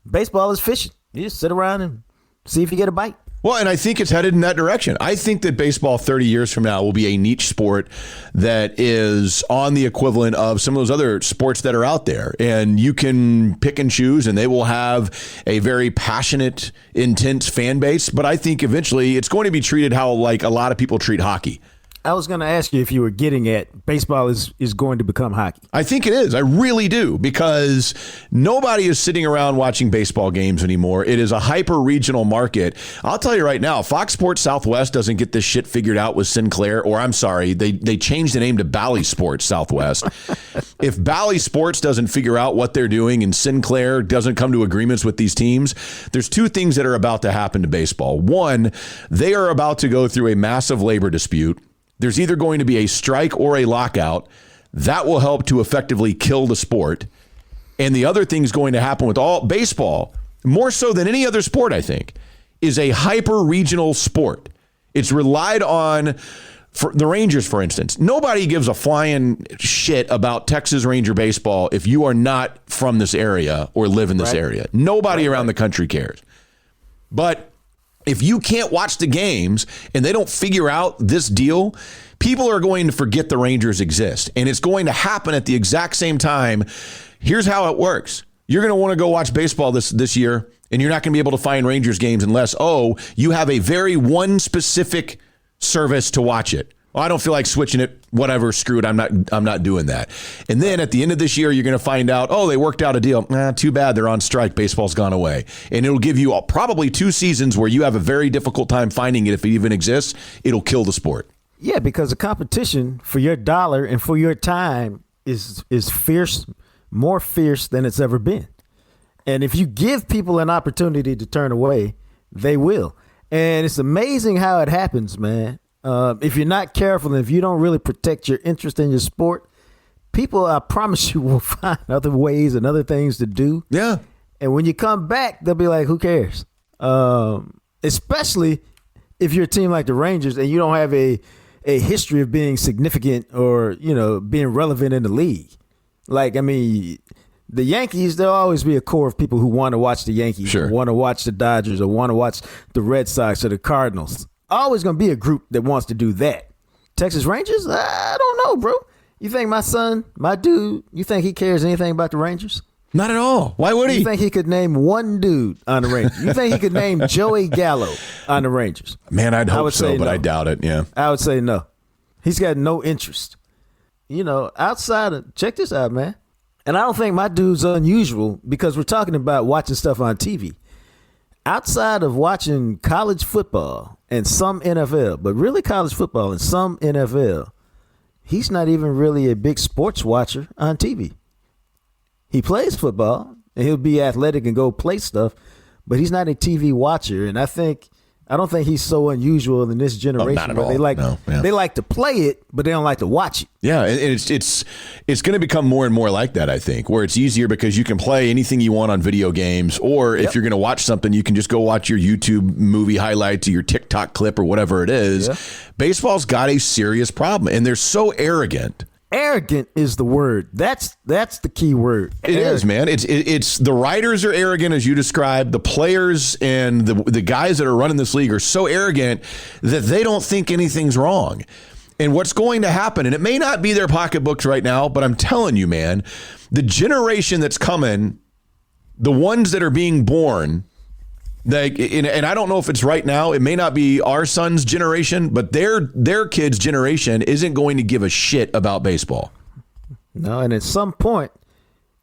baseball is fishing. You just sit around and see if you get a bite. Well, and I think it's headed in that direction. I think that baseball 30 years from now will be a niche sport that is on the equivalent of some of those other sports that are out there. And you can pick and choose, and they will have a very passionate, intense fan base. But I think eventually it's going to be treated how like a lot of people treat hockey. I was going to ask you if you were getting at baseball is going to become hockey. I think it is. I really do, because nobody is sitting around watching baseball games anymore. It is a hyper-regional market. I'll tell you right now, Fox Sports Southwest doesn't get this shit figured out with Sinclair, or I'm sorry, they changed the name to Bally Sports Southwest. If Bally Sports doesn't figure out what they're doing and Sinclair doesn't come to agreements with these teams, there's two things that are about to happen to baseball. One, they are about to go through a massive labor dispute. There's either going to be a strike or a lockout. That will help to effectively kill the sport. And the other thing is going to happen with all baseball, more so than any other sport, I think, is a hyper-regional sport. It's relied on, for the Rangers, for instance. Nobody gives a flying shit about Texas Ranger baseball if you are not from this area or live in this area. Nobody around the country cares. But if you can't watch the games and they don't figure out this deal, people are going to forget the Rangers exist. And it's going to happen at the exact same time. Here's how it works. You're going to want to go watch baseball this year, and you're not going to be able to find Rangers games unless, you have a very one specific service to watch it. Well, I don't feel like switching it. Whatever, screw it. I'm not doing that. And then at the end of this year, you're going to find out, they worked out a deal. Too bad, they're on strike. Baseball's gone away. And it'll give you probably 2 seasons where you have a very difficult time finding it if it even exists. It'll kill the sport. Yeah, because the competition for your dollar and for your time is fierce, more fierce than it's ever been. And if you give people an opportunity to turn away, they will. And it's amazing how it happens, man. If you're not careful and if you don't really protect your interest in your sport, people, I promise you, will find other ways and other things to do. Yeah. And when you come back, they'll be like, who cares? Especially if you're a team like the Rangers and you don't have a history of being significant or, being relevant in the league. The Yankees, there'll always be a core of people who want to watch the Yankees, or want to watch the Dodgers, or want to watch the Red Sox or the Cardinals. Always going to be a group that wants to do that. Texas Rangers? I don't know, bro. You think my son, my dude, you think he cares anything about the Rangers? Not at all. Why would he? You think he could name one dude on the Rangers? You think he could name Joey Gallo on the Rangers? Man, I'd hope so, but no. I doubt it. Yeah. I would say no. He's got no interest. You know, outside of, check this out, man. And I don't think my dude's unusual because we're talking about watching stuff on TV. Outside of watching college football and some NFL, but really college football and some NFL, he's not even really a big sports watcher on TV. He plays football and he'll be athletic and go play stuff, but he's not a TV watcher. And I don't think he's so unusual in this generation. Not at where all. They like to play it, but they don't like to watch it. Yeah, and it's going to become more and more like that, I think, where it's easier because you can play anything you want on video games, or if you're going to watch something, you can just go watch your YouTube movie highlights or your TikTok clip or whatever it is. Yeah. Baseball's got a serious problem, and they're so arrogant. Arrogant is the word. That's the key word. It is, man. It's the writers are arrogant, as you described. The players and the guys that are running this league are so arrogant that they don't think anything's wrong. And what's going to happen, and it may not be their pocketbooks right now, but I'm telling you, man, the generation that's coming, the ones that are being born, and I don't know if it's right now. It may not be our son's generation, but their kids' generation isn't going to give a shit about baseball. No, and at some point,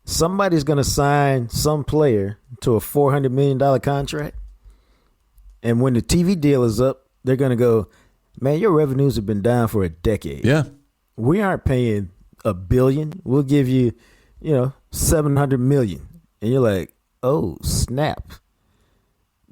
somebody's going to sign some player to a $400 million contract. And when the TV deal is up, they're going to go, man, your revenues have been down for a decade. Yeah. We aren't paying $1 billion. We'll give you, $700 million. And you're like, oh, snap.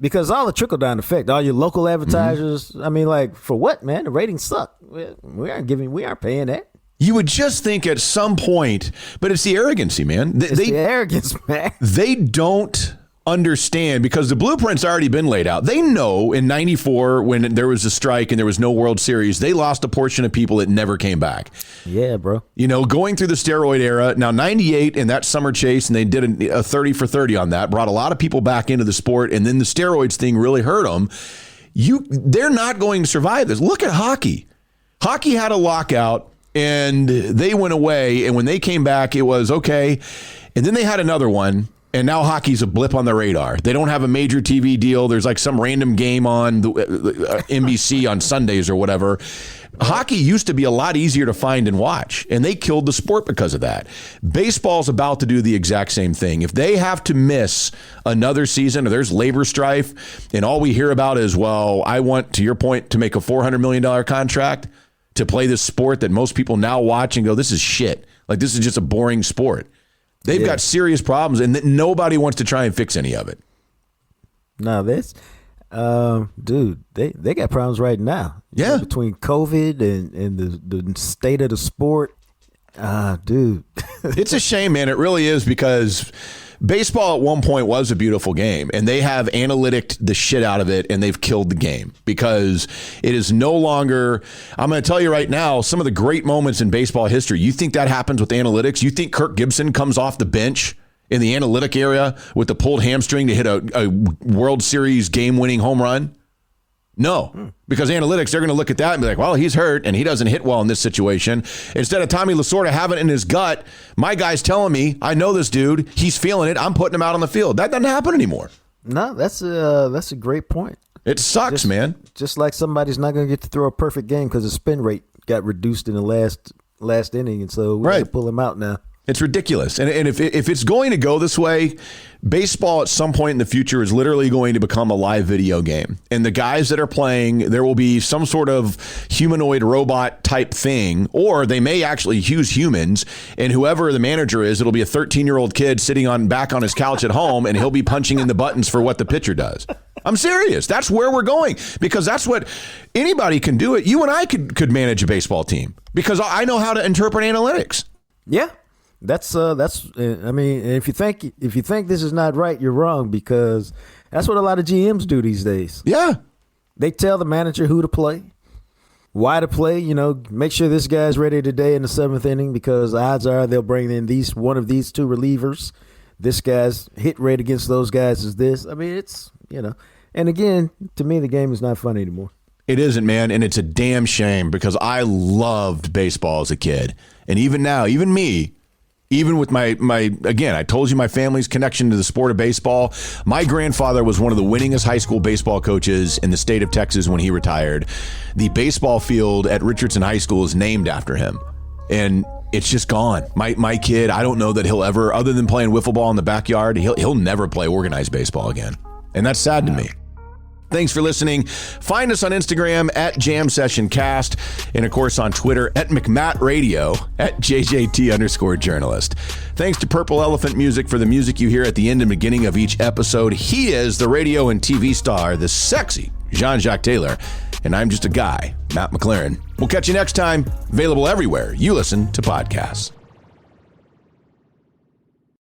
Because all the trickle-down effect, all your local advertisers, I mean, like, for what, man? The ratings suck. We aren't paying that. You would just think at some point, but it's the arrogancy, man. The arrogance, man. They don't understand because the blueprint's already been laid out. They know in 94 when there was a strike and there was no World Series, they lost a portion of people that never came back. Yeah, bro. Going through the steroid era. Now, 98 and that summer chase, and they did a 30 for 30 on that, brought a lot of people back into the sport, and then the steroids thing really hurt them. They're not going to survive this. Look at hockey. Hockey had a lockout, and they went away, and when they came back, it was okay. And then they had another one. And now hockey's a blip on the radar. They don't have a major TV deal. There's like some random game on the NBC on Sundays or whatever. Hockey used to be a lot easier to find and watch, and they killed the sport because of that. Baseball's about to do the exact same thing. If they have to miss another season or there's labor strife and all we hear about is, well, I want, to your point, to make a $400 million contract to play this sport that most people now watch and go, this is shit. Like, this is just a boring sport. They've got serious problems, and nobody wants to try and fix any of it. No, this, dude, they got problems right now. Yeah. Between COVID and the state of the sport. Dude. It's a shame, man. It really is, because baseball at one point was a beautiful game, and they have analyticked the shit out of it, and they've killed the game because it is no longer. I'm going to tell you right now, some of the great moments in baseball history, you think that happens with analytics? You think Kirk Gibson comes off the bench in the analytic area with the pulled hamstring to hit a World Series game-winning home run? No, because analytics, they're going to look at that and be like, well, he's hurt and he doesn't hit well in this situation. Instead of Tommy Lasorda having it in his gut, my guy's telling me, I know this dude, he's feeling it, I'm putting him out on the field. That doesn't happen anymore. No, that's a great point. It sucks, man. Just like somebody's not going to get to throw a perfect game because the spin rate got reduced in the last inning, and so we're going to pull him out now. It's ridiculous. And if it's going to go this way, baseball at some point in the future is literally going to become a live video game. And the guys that are playing, there will be some sort of humanoid robot type thing, or they may actually use humans. And whoever the manager is, it'll be a 13-year-old kid sitting back on his couch at home, and he'll be punching in the buttons for what the pitcher does. I'm serious. That's where we're going, because that's what anybody can do it. You and I could manage a baseball team because I know how to interpret analytics. Yeah. That's I mean, if you think this is not right, you're wrong, because that's what a lot of GMs do these days. Yeah. They tell the manager who to play, why to play, make sure this guy's ready today in the 7th inning, because odds are they'll bring in one of these two relievers. This guy's hit rate against those guys is this. I mean, it's, and again, to me, the game is not fun anymore. It isn't, man, and it's a damn shame because I loved baseball as a kid. And even now, even me, even with my again, I told you my family's connection to the sport of baseball. My grandfather was one of the winningest high school baseball coaches in the state of Texas when he retired. The baseball field at Richardson High School is named after him. And it's just gone. My kid, I don't know that he'll ever, other than playing wiffle ball in the backyard, he'll never play organized baseball again. And that's sad to me. Thanks for listening. Find us on Instagram at JamSessionCast, and of course on Twitter at McMattRadio, at JJT_journalist. Thanks to Purple Elephant Music for the music you hear at the end and beginning of each episode. He is the radio and TV star, the sexy Jean-Jacques Taylor, and I'm just a guy, Matt McLaren. We'll catch you next time. Available everywhere you listen to podcasts.